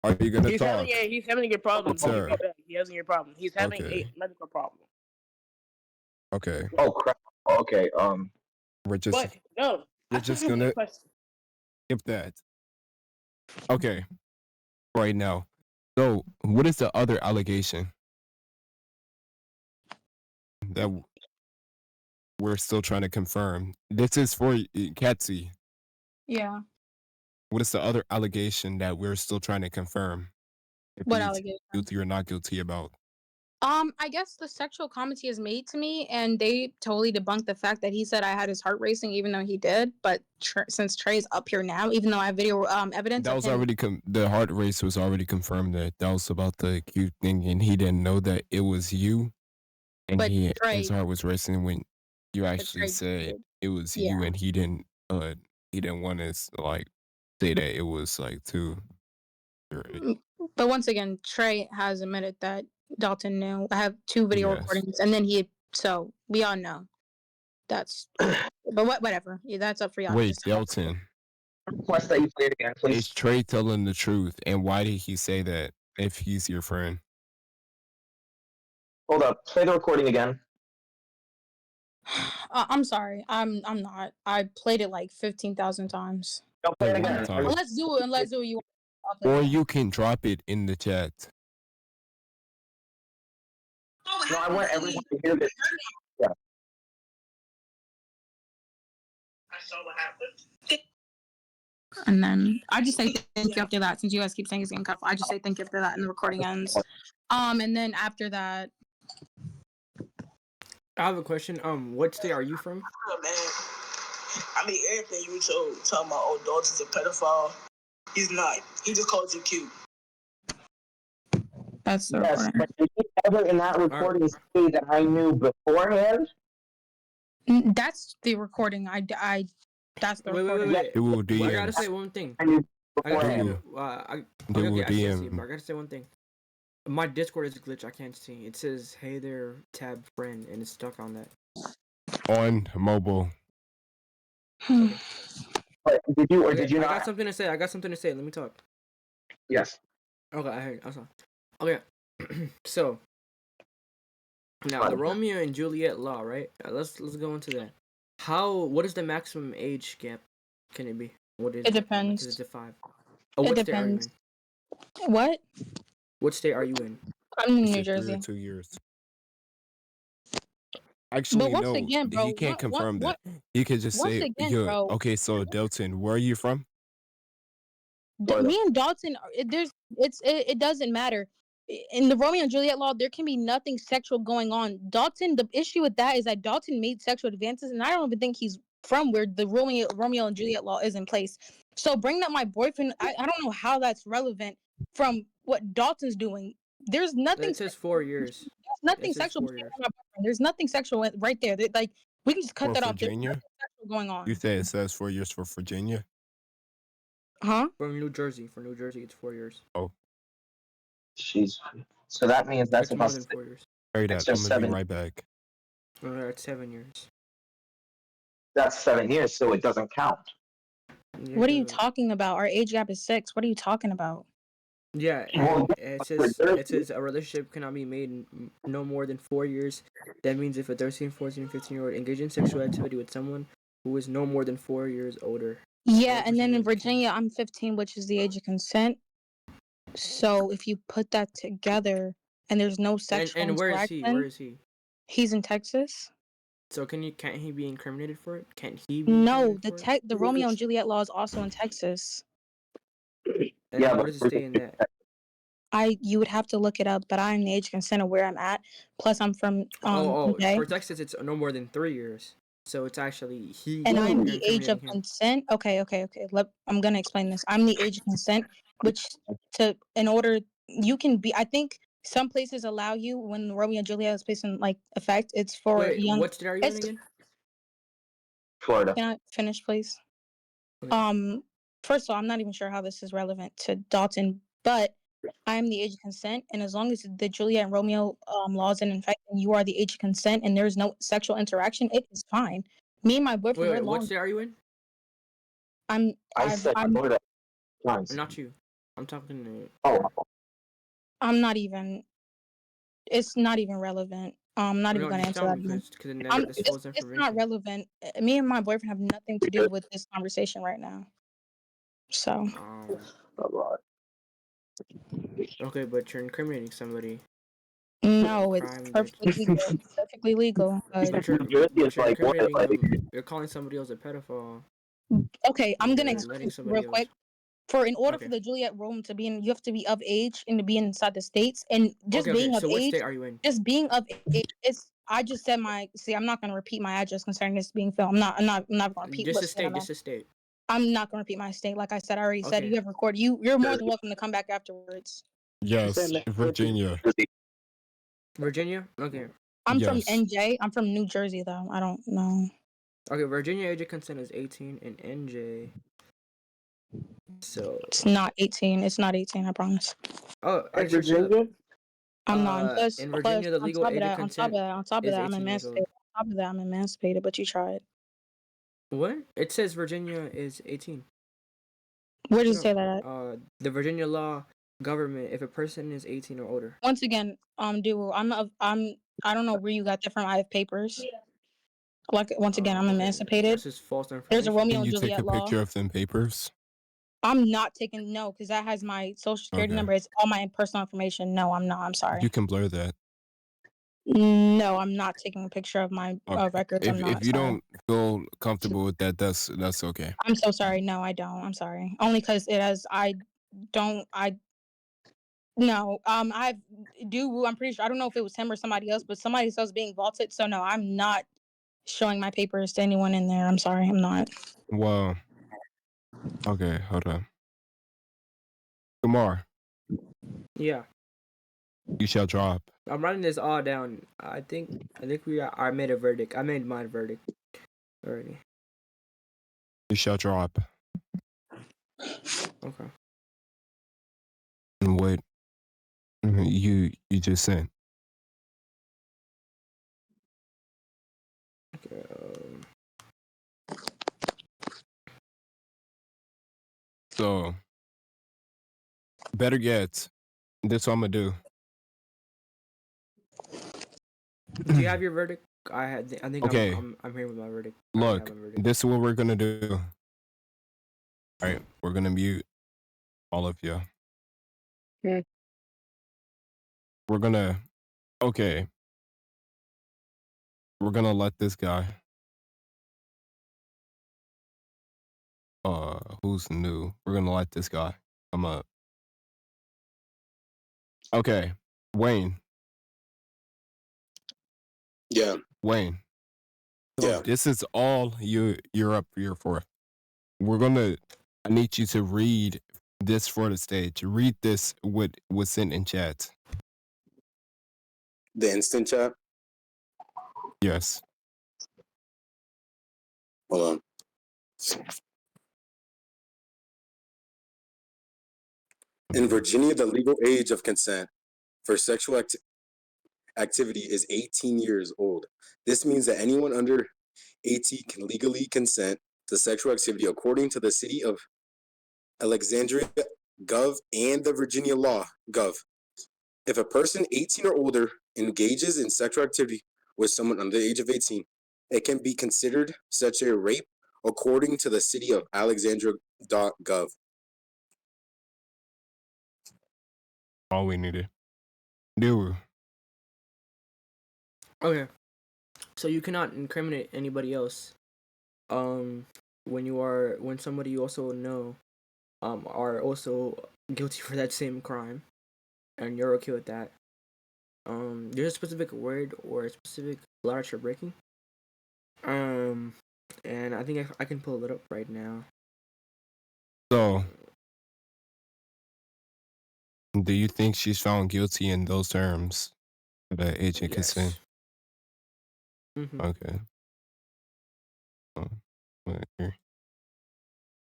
Are you gonna talk? He's having a problem. Good sir. He has a problem. He's having Okay. a medical problem. Okay. Oh crap. Okay. We're just But no, we're I just have a gonna question. skip that. Okay. Right now. So what is the other allegation that we're still trying to confirm? This is for Katsy. Yeah. What is the other allegation that we're still trying to confirm? If What he's allegation? guilty or not guilty about? I guess the sexual comments he has made to me, and they totally debunked the fact that he said I had his heart racing, even though he did. But since Trey's up here now, even though I have video evidence That of was him, already the heart race was already confirmed that was about the cute thing, and he didn't know that it was you, and But his Trey- heart was racing when you actually Trey said did. it was Yeah. you, and he didn't want to like say that it was like too. But once again, Trey has admitted that Dalton knew. I have 2 video Yes. recordings, and then so we all know. That's but whatever. Yeah, that's up for y'all. to Wait, decide. Dalton, Request that you play it again, is please. Trey telling the truth, and why did he say that if he's your friend? Hold up. Play the recording again. I'm sorry. I'm not. I played it like 15,000 times. Don't play it One more again. time. Let's do it. Let's do it. I'll play Or it. you can drop it in the chat. No, I want everyone to hear this. I saw what happened. And then I just say thank you after that. Since you guys keep saying it's getting cut, I just say thank you after that, and the recording ends. And then after that, I have a question. What state are you from? Oh, man. I mean, everything you talking about, oh, Dalton's a pedophile. He's not. He just calls you cute. that's the Yes, recording. but did he ever in that recording say that I knew beforehand? That's the recording. I That's the Wait, wait, wait, recording. wait. Dual Well, I gotta DMs. say one thing. I knew I gotta say, Dual. beforehand. okay, Dual I can't see, DM. but I gotta say one thing. My Discord is glitched. I can't see. It says, "Hey there, tab friend," and it's stuck on that. On mobile. Okay. But did you or Okay, did you I not? got something to say. I got something to say. Let me talk. Yes. Okay, I heard. I'm sorry. Okay, so now the Fine. Romeo and Juliet law, right? Let's go into that. What is the maximum age gap? Can it be? What is It it? Because depends. it's a 5. Oh, It what state are you depends. in? What? What state are you in? I'm in Is New it 3 or Jersey. 2 years? But Actually, once no. again, bro, He can't confirm that. He could just once say, again, "Yo, bro, okay." So Dalton, where are you from? Florida. me and Dalton, it doesn't matter. In the Romeo and Juliet law, there can be nothing sexual going on. Dalton, the issue with that is that Dalton made sexual advances, and I don't even think he's from where the Romeo and Juliet law is in place. So bringing up my boyfriend, I don't know how that's relevant from what Dalton's doing. There's nothing. It says 4 years. There's nothing It says sexual 4 between years. my boyfriend. There's nothing sexual right there. Like we can just cut For that off. There's Virginia? nothing sexual going on. You say it says 4 years for Virginia? Huh? From New Jersey. For New Jersey, it's 4 years. Oh, So that means that's It's more about than 4 years. hurry 6 that. or I'm gonna be 7. right back. It's 7 years. That's 7 years, so it doesn't count. Yeah, What are you doesn't. talking about? Our age gap is 6. What are you talking about? Yeah, Well, and it says a relationship cannot be made in no more than 4 years. That means if a 13, 14, 15-year-old engage in sexual activity with someone who is no more than 4 years older. Yeah, and then in 100% Virginia, I'm 15, which is the age of consent. So if you put that together and there's no sexual And where is he? interaction, Where is he? he's in Texas. So can't he be incriminated for it? Can't he be No, incriminated for it? the Romeo and Juliet law is also in Texas. And Yeah, what but does it stay in that? You would have to look it up, but I'm the age of consent of where I'm at. Plus, I'm from Oh, NJ, for Texas, it's no more than 3 years. So it's actually and I'm you're the age of incriminating him. consent. Okay. I'm gonna explain this. I'm the age of consent, which in order you can be. I think some places allow you when Romeo and Juliet is placed in like effect. It's for Wait, young. what state are you in It's again? Florida. Can I finish, please? Okay. First of all, I'm not even sure how this is relevant to Dalton, but I'm the age of consent, and as long as the Juliet and Romeo laws are in effect, and you are the age of consent, and there is no sexual interaction, it is fine. Me and my boyfriend, Wait, we're what long. state are you in? I said Florida times. Not you. I'm talking to. Oh, I'm not even. It's not even relevant. I'm not even No, going to just answer tell that me again. because it never disclosed It's not information. relevant. Me and my boyfriend have nothing to do with this conversation right now. So. Okay, but you're incriminating somebody. No, it's Crime that. perfectly legal. It's perfectly legal. But But you're New Jersey is but you're like what? incriminating Like them. You're calling somebody else a pedophile. okay, I'm And gonna you're explain letting real somebody else. quick. In order for Okay. the Juliet Rome to be in, you have to be of age and to be inside the states. And just being of So what age, state are you in? just being of age, I just said I'm not gonna repeat my address concerning this being filmed. I'm not gonna repeat Just what a state I'm state. in. Just a state. I'm not gonna repeat my state. Like I said, I already said Okay. you have recorded. You're more than welcome to come back afterwards. Yes, Virginia. Virginia. Okay. I'm from Yes. NJ. I'm from New Jersey though. I don't know. Okay. Virginia age of consent is 18, and NJ. So. It's not 18. It's not 18. I promise. Oh, I In just searched it up. Virginia, I'm not. And plus, In Virginia, the on legal top of age of that, consent is I'm 18 years emancipated. old. On top of that, I'm emancipated. But you tried. What? It says Virginia is 18. Where does it No. say that at? The Virginia law government if a person is 18 or older. Once again, Duo, I don't know where you got that from. I have papers. Like once again, I'm Okay. emancipated. That's just false information. There's a Romeo Can and you take Juliet a law. picture of them papers? I'm not taking no because that has my social security Okay. number. It's all my personal information. No, I'm not. I'm sorry. You can blur that. No, I'm not taking a picture of my Okay. records. I'm not. If you Sorry. don't feel comfortable with that, that's okay. I'm so sorry. No, I don't. I'm sorry. Only because it has. Don't. No. I'm pretty sure. I don't know if it was him or somebody else, but somebody else was being vaulted. So no, I'm not showing my papers to anyone in there. I'm sorry. I'm not. Well, okay, hold on. Kumar, Yeah. you shall drop. I'm writing this all down. I think I made a verdict. I made my verdict already. You shall drop. Okay. And what you just sent. Okay. So, better yet, this what I'm gonna do. Do you have your verdict? I think Okay. I'm here with my verdict. I already Look, have my verdict. this is what we're gonna do. All right, we're gonna mute all of you. Hmm. We're gonna okay. We're gonna let this guy. Who's new? We're gonna let this guy come up. Okay, Wayne. Yeah. Wayne. So Yeah. this is all you're up here for. I need you to read this for the stage. Read this what was sent in chat. The instant chat. Yes. Hold on. In Virginia, the legal age of consent for sexual activity is 18 years old. This means that anyone under 18 can legally consent to sexual activity according to the city of Alexandria Gov and the Virginia law Gov. If a person 18 or older engages in sexual activity with someone under the age of 18, it can be considered such a rape according to the city of Alexandria.gov. All we needed. Do Okay. So you cannot incriminate anybody else. When somebody you also know, are also guilty for that same crime, and you're okay with that. There's a specific word or a specific law that you're breaking. And I think I can pull it up right now. So, do you think she's found guilty in those terms for the age of consent? Mm-hmm. Okay. Wait here.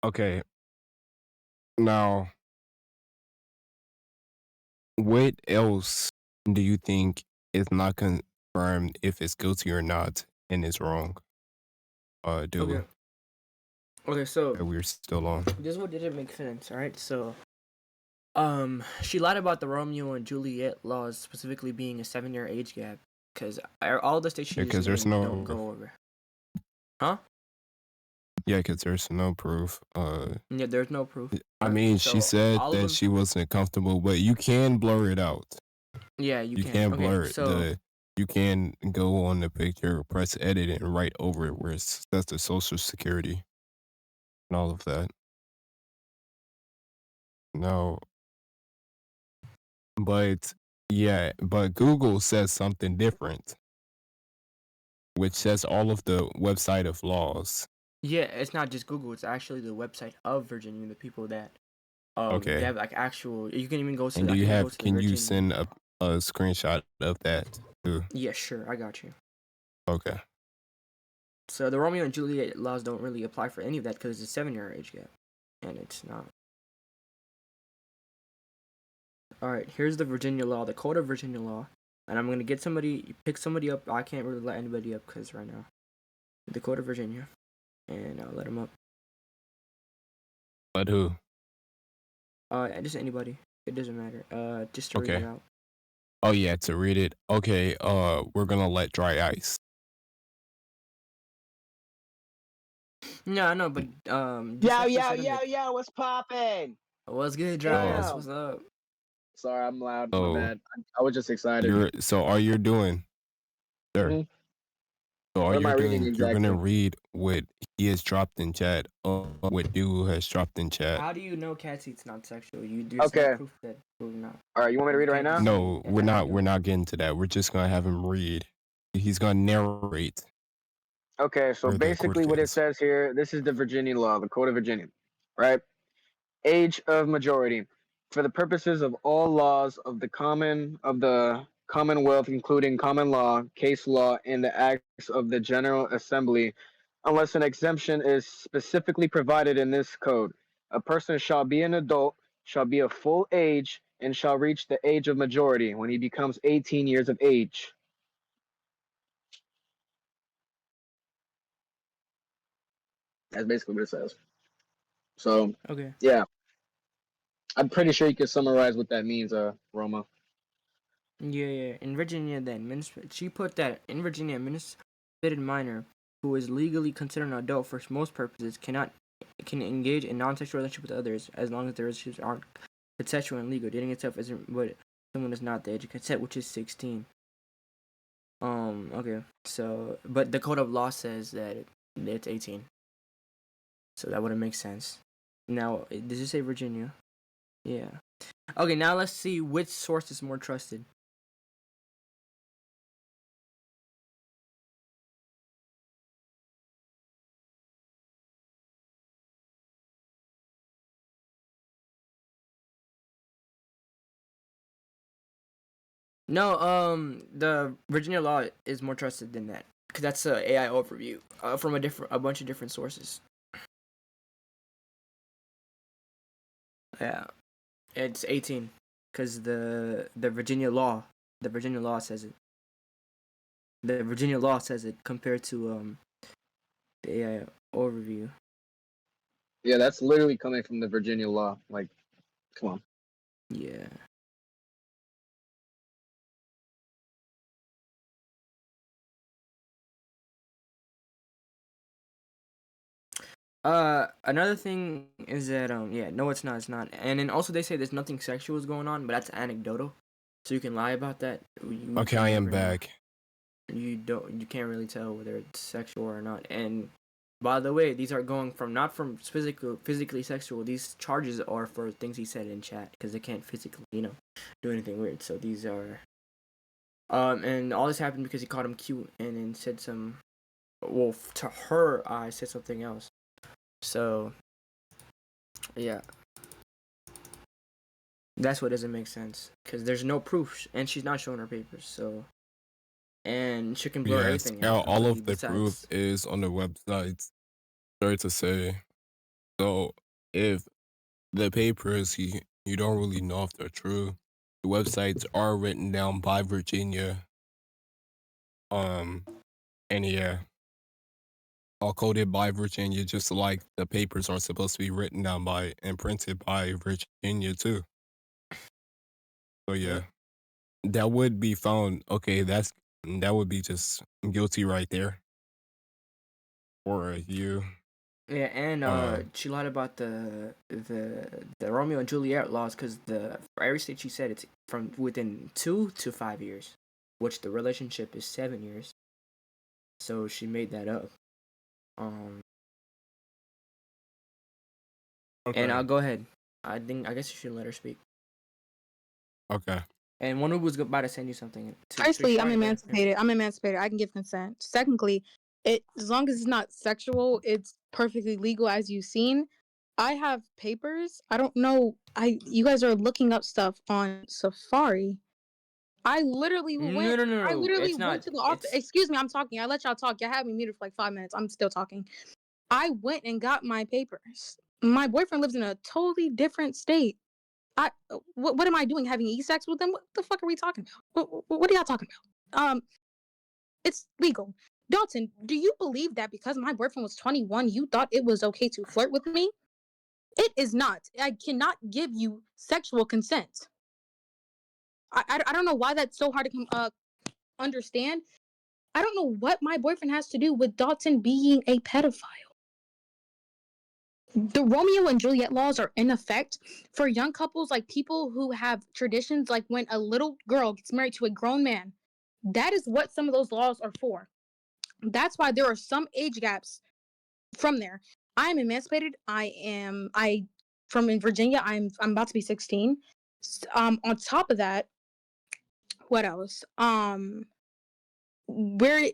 Okay. Now, what else do you think is not confirmed if it's guilty or not and is wrong? Do Okay, so we're still on. this is what didn't make sense. All right, so she lied about the Romeo and Juliet laws specifically being a 7-year age gap because all the states she Because just there's named no don't go over. Huh? Yeah, because there's no proof. Yeah, there's no proof. I mean, So she said all of that them- she wasn't comfortable, but you can blur it out. Yeah, you can Okay, blur it. so You can go on the picture, press edit, and write over it where it says the social security and all of that. No, but yeah, but Google says something different, which says all of the website of laws. yeah, it's not just Google. It's actually the website of Virginia. The people that Okay. they have like actual. You can even go to. And do I you can go have? to the Can you Virginia. send a screenshot of that too? Yeah, sure. I got you. Okay. So the Romeo and Juliet laws don't really apply for any of that because it's a 7-year age gap, and it's not. All right, here's the Virginia law, the Code of Virginia law, and I'm gonna pick somebody up. I can't really let anybody up because right now, the Code of Virginia, and I'll let them up. But who? Just anybody. It doesn't matter. Just to read Okay. it out. Oh yeah, to read it. Okay. We're gonna let Dry Ice. No, no, but Yo, what's poppin'? What's good, Dry Ice? Damn. What's up? Sorry, I'm loud. Oh. My bad. I was just excited. So all you're doing, sir. Mhm. So all What am I you're reading doing, you're gonna exactly? read what he has dropped in chat. What Dude has dropped in chat. How do you know cat seat's not sexual? There's Okay. no proof that we're not. All right, you want me to read it right now? No, we're not. We're not getting to that. We're just gonna have him read. He's gonna narrate. Okay, so For the basically court what it case. says here, this is the Virginia law, the Code of Virginia, right? Age of majority. For the purposes of all laws of the Commonwealth, including common law, case law, and the acts of the General Assembly, unless an exemption is specifically provided in this code. A person shall be an adult, shall be of full age, and shall reach the age of majority when he becomes 18 years of age. That's basically what it says. So, Okay. yeah, I'm pretty sure you can summarize what that means, Roma. Yeah. In Virginia, she put that in Virginia, administrated minor who is legally considered an adult for most purposes can engage in non-sexual relationship with others as long as the relationships aren't consensual and legal. Dating itself isn't what someone is not the age of consent, which is 16. Okay. So, but the code of law says that it's 18. So that wouldn't make sense. Now, does it say Virginia? Yeah. Okay, now let's see which source is more trusted. No, the Virginia law is more trusted than that because that's a AI overview from a bunch of different sources. Yeah, it's 18 because the Virginia law says it. The Virginia law says it compared to the AI overview. Yeah, that's literally coming from the Virginia law. Like, come on. Yeah. Another thing is that no, it's not, and then also they say there's nothing sexual is going on, but that's anecdotal, so you can lie about that. Okay, I am back. You can't really tell whether it's sexual or not. And by the way, these are going from not from physically sexual. These charges are for things he said in chat because they can't physically do anything weird. So these are and all this happened because he called him cute and then said some. Well, to her, I said something else. So, yeah. That's what doesn't make sense. Because there's no proof, and she's not showing her papers, so... And she can blur everything out. All of the proof is on the website. Sorry to say. So, if the papers, you don't really know if they're true. The websites are written down by Virginia. And yeah. All coded by Virginia, just like the papers are supposed to be written down by and printed by Virginia too. So yeah, that would be found. Okay, that would be just guilty right there for you. Yeah, and she lied about the Romeo and Juliet laws because for every state she said it's from within 2 to 5 years, which the relationship is 7 years. So she made that up. Okay. And I'll go ahead. I guess you should let her speak. Okay. And one who was about to send you something. Firstly, I'm emancipated. I'm emancipated. I can give consent. Secondly, as long as it's not sexual, it's perfectly legal as you've seen. I have papers. I don't know. You guys are looking up stuff on Safari. I literally went. No. I literally It's went not. to the office. Excuse me, I'm talking. I let y'all talk. Y'all had me muted for like 5 minutes. I'm still talking. I went and got my papers. My boyfriend lives in a totally different state. What am I doing? Having sex with them? What the fuck are we talking about? What are y'all talking about? It's legal. Dalton, do you believe that because my boyfriend was 21, you thought it was okay to flirt with me? It is not. I cannot give you sexual consent. I don't know why that's so hard to understand. I don't know what my boyfriend has to do with Dalton being a pedophile. The Romeo and Juliet laws are in effect for young couples, like people who have traditions, like when a little girl gets married to a grown man. That is what some of those laws are for. That's why there are some age gaps from there. I am emancipated. From in Virginia. I'm about to be 16. On top of that, what else? Where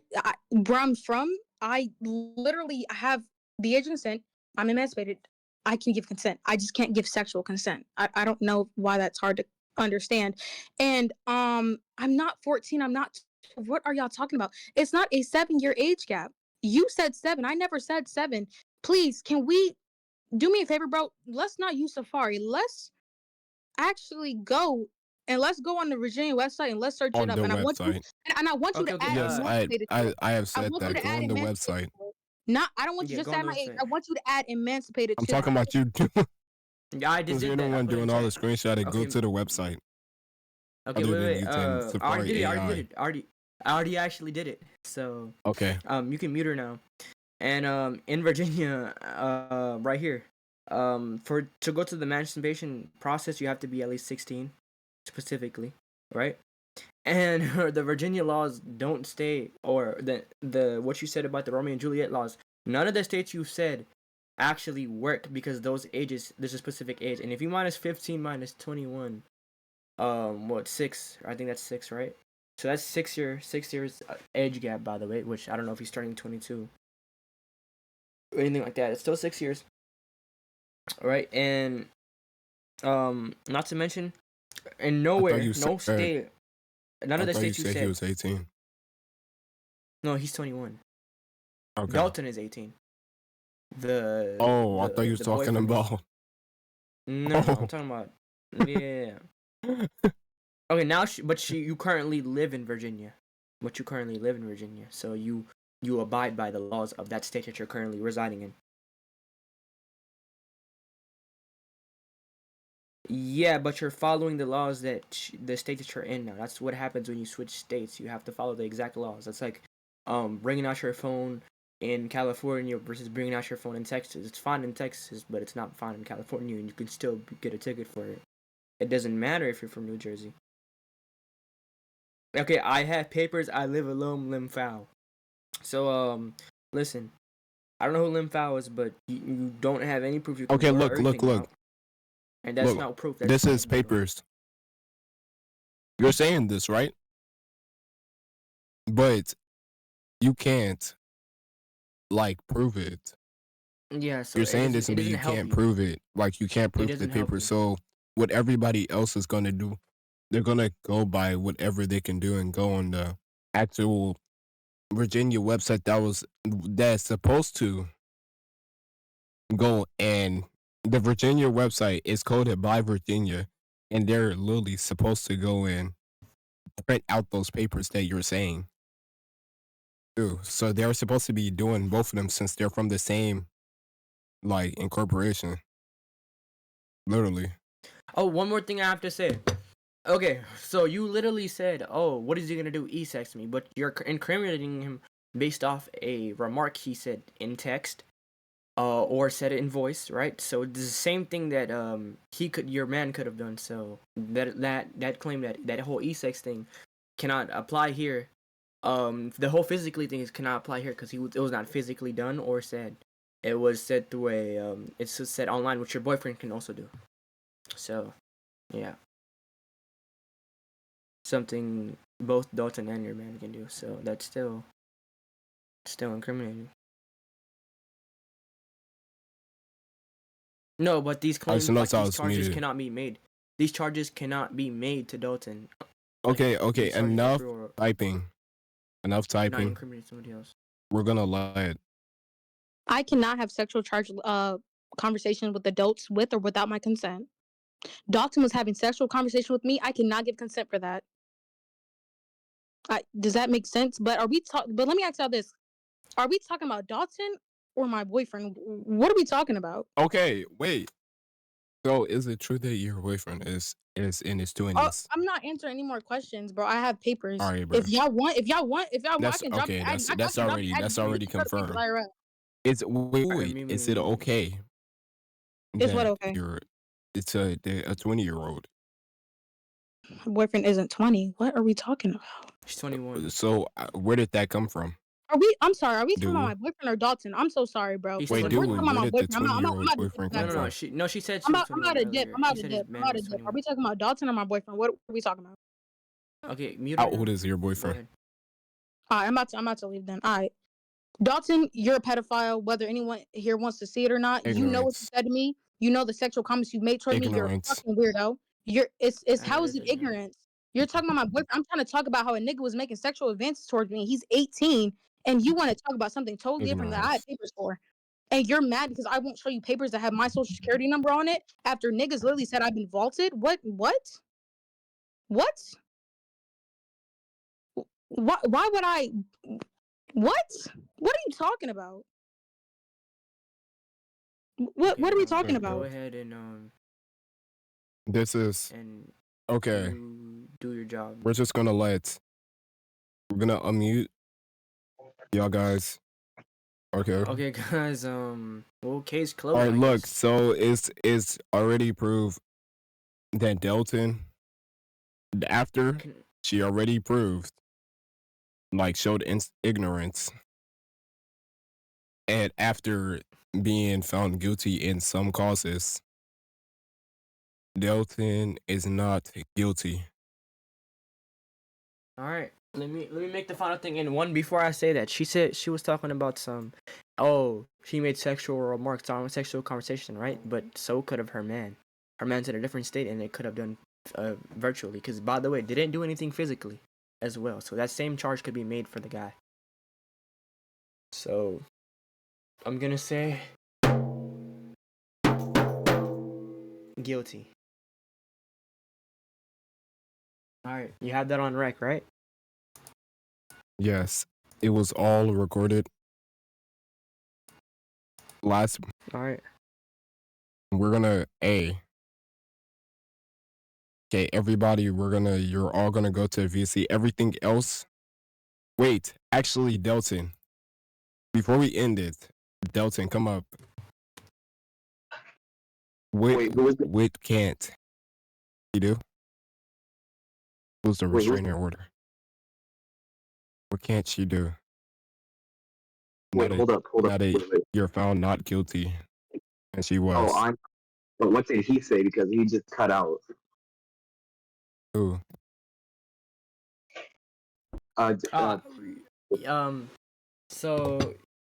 I'm from, I literally have the age of consent. I'm emancipated. I can give consent. I just can't give sexual consent. I don't know why that's hard to understand. And I'm not 14. I'm not. What are y'all talking about? It's not a 7-year age gap. You said 7. I never said 7. Please, can we do me a favor, bro? Let's not use Safari. Let's actually go and let's go on the Virginia website and let's search it On up. the And I want you website. and I want you Okay, to okay. add Yes, emancipated to it. I have I said want you that. to Go add on the emancipated website. to it. Not I don't want you Yeah, just go to on add the my age. website. I want you to add emancipated I'm to talking it. about you too. Yeah, I just Because did you're the that. I one put it in doing all the chat. screenshot. Go Okay. to the website. Okay, Other wait, than wait. using I already did Safari it. I already did AI. it. I already actually did it. So, Okay. you can mute her now. And in Virginia, right here, for to go to the emancipation process, you have to be at least 16, specifically, right? And the Virginia laws don't stay, or the what you said about the Romeo and Juliet laws. None of the states you said actually work because those ages, there's a specific age, and if you minus 15 minus 21, what 6? I think that's 6, right? So that's 6 years age gap, by the way. Which I don't know if he's turning 22 or anything like that. It's still 6 years, right? And not to mention, in I thought nowhere, you no said. state, none I of the thought you states you said he said. was 18. No, he's 21. Okay. Dalton is 18. The Oh, I thought you was the talking boyfriend is. about. No, I'm Oh. talking about. Yeah. Okay, now you currently live in Virginia. But you currently live in Virginia, so you abide by the laws of that state that you're currently residing in. Yeah, but you're following the laws that the state that you're in now. That's what happens when you switch states. You have to follow the exact laws. That's like bringing out your phone in California versus bringing out your phone in Texas. It's fine in Texas, but it's not fine in California, and you can still get a ticket for it. It doesn't matter if you're from New Jersey. Okay, I have papers. I live alone, Lim Fowl. So listen, I don't know who Lim Fowl is, but you don't have any proof. You can Okay, blur look. everything Look. out, and that's Look. not proof. That's This is bad, by the way. papers. You're saying this, right? But you can't like prove it. Yeah, so You're saying this, it but doesn't you help can't you. prove it. Like you can't It prove the doesn't help paper. you. So what everybody else is gonna do, they're gonna go by whatever they can do and go on the actual Virginia website that's supposed to go, and the Virginia website is coded by Virginia, and they're literally supposed to go and print out those papers that you're saying. Too. So they're supposed to be doing both of them since they're from the same like incorporation. Literally. Oh, one more thing I have to say. Okay, so you literally said, "Oh, what is he gonna do? E-sex me," but you're incriminating him based off a remark he said in text, or said it in voice, right? So it's the same thing that your man could have done. So that claim that whole e-sex thing cannot apply here. The whole physically thing cannot apply here because it was not physically done or said. It was said through it's just said online, which your boyfriend can also do. So, yeah, something both Dalton and your man can do. So that's still incriminating. No, but these claims, So like that's how these it's charges needed. cannot be made. These charges cannot be made to Dalton. Okay, These charges are enough for typing. Enough not typing. incriminating somebody else. We're gonna let it. I cannot have sexual charge conversations with adults with or without my consent. Dalton was having sexual conversation with me. I cannot give consent for that. Does that make sense? But But let me ask y'all this: are we talking about Dalton or my boyfriend? What are we talking about? Okay, wait. So is it true that your boyfriend is in his 20s? I'm not answering any more questions, bro. I have papers. All right, bro. If y'all want, I That's can drop. okay. I That's can drop already it. that's You already can go to papers confirmed. IRL. Is wait, Alright, wait. Is it okay Is what that okay? it's a 20-year-old? My boyfriend isn't 20. What are we talking about? She's 21. So where did that come from? I'm sorry. Are we talking about Dude. my boyfriend or Dalton? I'm so sorry, bro. He's Wait, If 21. we're dude, talking about where my did the boyfriend, I'm 20-year-old about to boyfriend come No. from? She said I'm she was about 21 to dip. earlier. I'm about He to said dip. his I'm man about to was dip. Are 21. we talking about Dalton or my boyfriend? What are we talking about? Okay, mute How her old now. is your Go boyfriend? ahead. All right, I'm about to leave then. All right. Dalton, you're a pedophile, whether anyone here wants to see it or not. You know what you Ignorance. said to me. You know the sexual comments you made towards me. You're a Ignorance. fucking weirdo. It's how is That's it ignorant. ignorance? You're talking about my boyfriend. I'm trying to talk about how a nigga was making sexual advances towards me. He's 18 and you want to talk about something totally different that I had Ignorance. papers for. And you're mad because I won't show you papers that have my social security number on it after niggas literally said I've been vaulted? What? What? What? Why would I? What? What are you talking about? What Okay, are we talking go about? ahead This is and okay. you do your job. We're gonna unmute y'all guys. Okay. Okay, guys. Well, case All closed. right. I Look. guess. So it's already proved that Dalton, after Can- she already proved, like, showed ignorance, and after being found guilty in some causes, Dalton is not guilty. All right. Let me make the final thing. And one before I say that, she said she was talking about some. Oh, she made sexual remarks on a sexual conversation, right? But so could have her man. Her man's in a different state, and they could have done virtually. Because by the way, they didn't do anything physically as well. So that same charge could be made for the guy. So I'm gonna say guilty. All right, you have that on rec, right? Yes, it was all recorded. Last, All right. we're gonna Okay, everybody, you're all gonna go to VC. Everything else. Wait, actually, Dalton. Before we end it, Dalton, come up. Wait, who is it? What can't you do? Who's the Wait, who's restraining order? What can't she do? wait, hold up, Now that wait. you're found not guilty, and she Oh, was. but what did he say? Because he just cut out. Ooh. So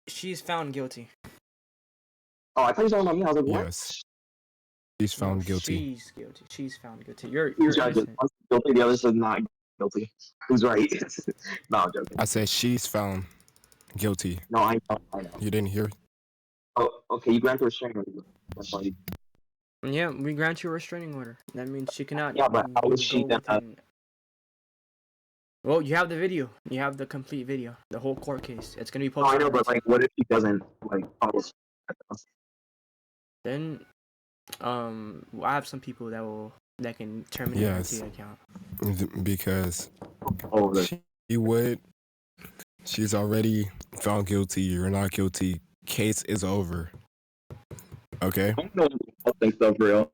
she's found guilty. Oh, I thought you were talking about me. I was like, what? Yes. She's No, found guilty. she's guilty. She's found guilty. You're Two judges. innocent. One's guilty, the other says not guilty. Who's right? No, I'm joking. I said she's found guilty. No, I know. You didn't hear? Oh, okay. You grant the restraining order. That's fine. Yeah, we grant you a restraining order. That means she cannot Yeah, but how is she go then? within. Well, you have the video. You have the complete video. The whole court case. It's gonna be Oh, I posted. know, on but the like, what if he doesn't like follow? Then, I have some people that can terminate your Yes. T account. Because she would. She's already found guilty. You're not guilty. Case is over. Okay. I don't think so, real.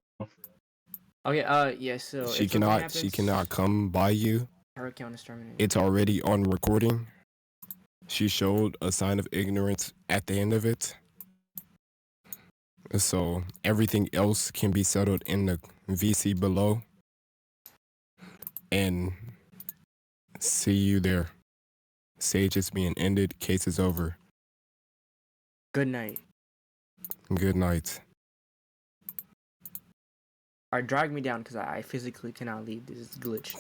Okay. Yeah. So She if something cannot. happens, She cannot come by you. her account is terminated. It's already on recording. She showed a sign of ignorance at the end of it. So everything else can be settled in the VC below. And see you there. Sage is being ended. Case is over. Good night. Good night. Alright, drag me down because I physically cannot leave. This is glitched.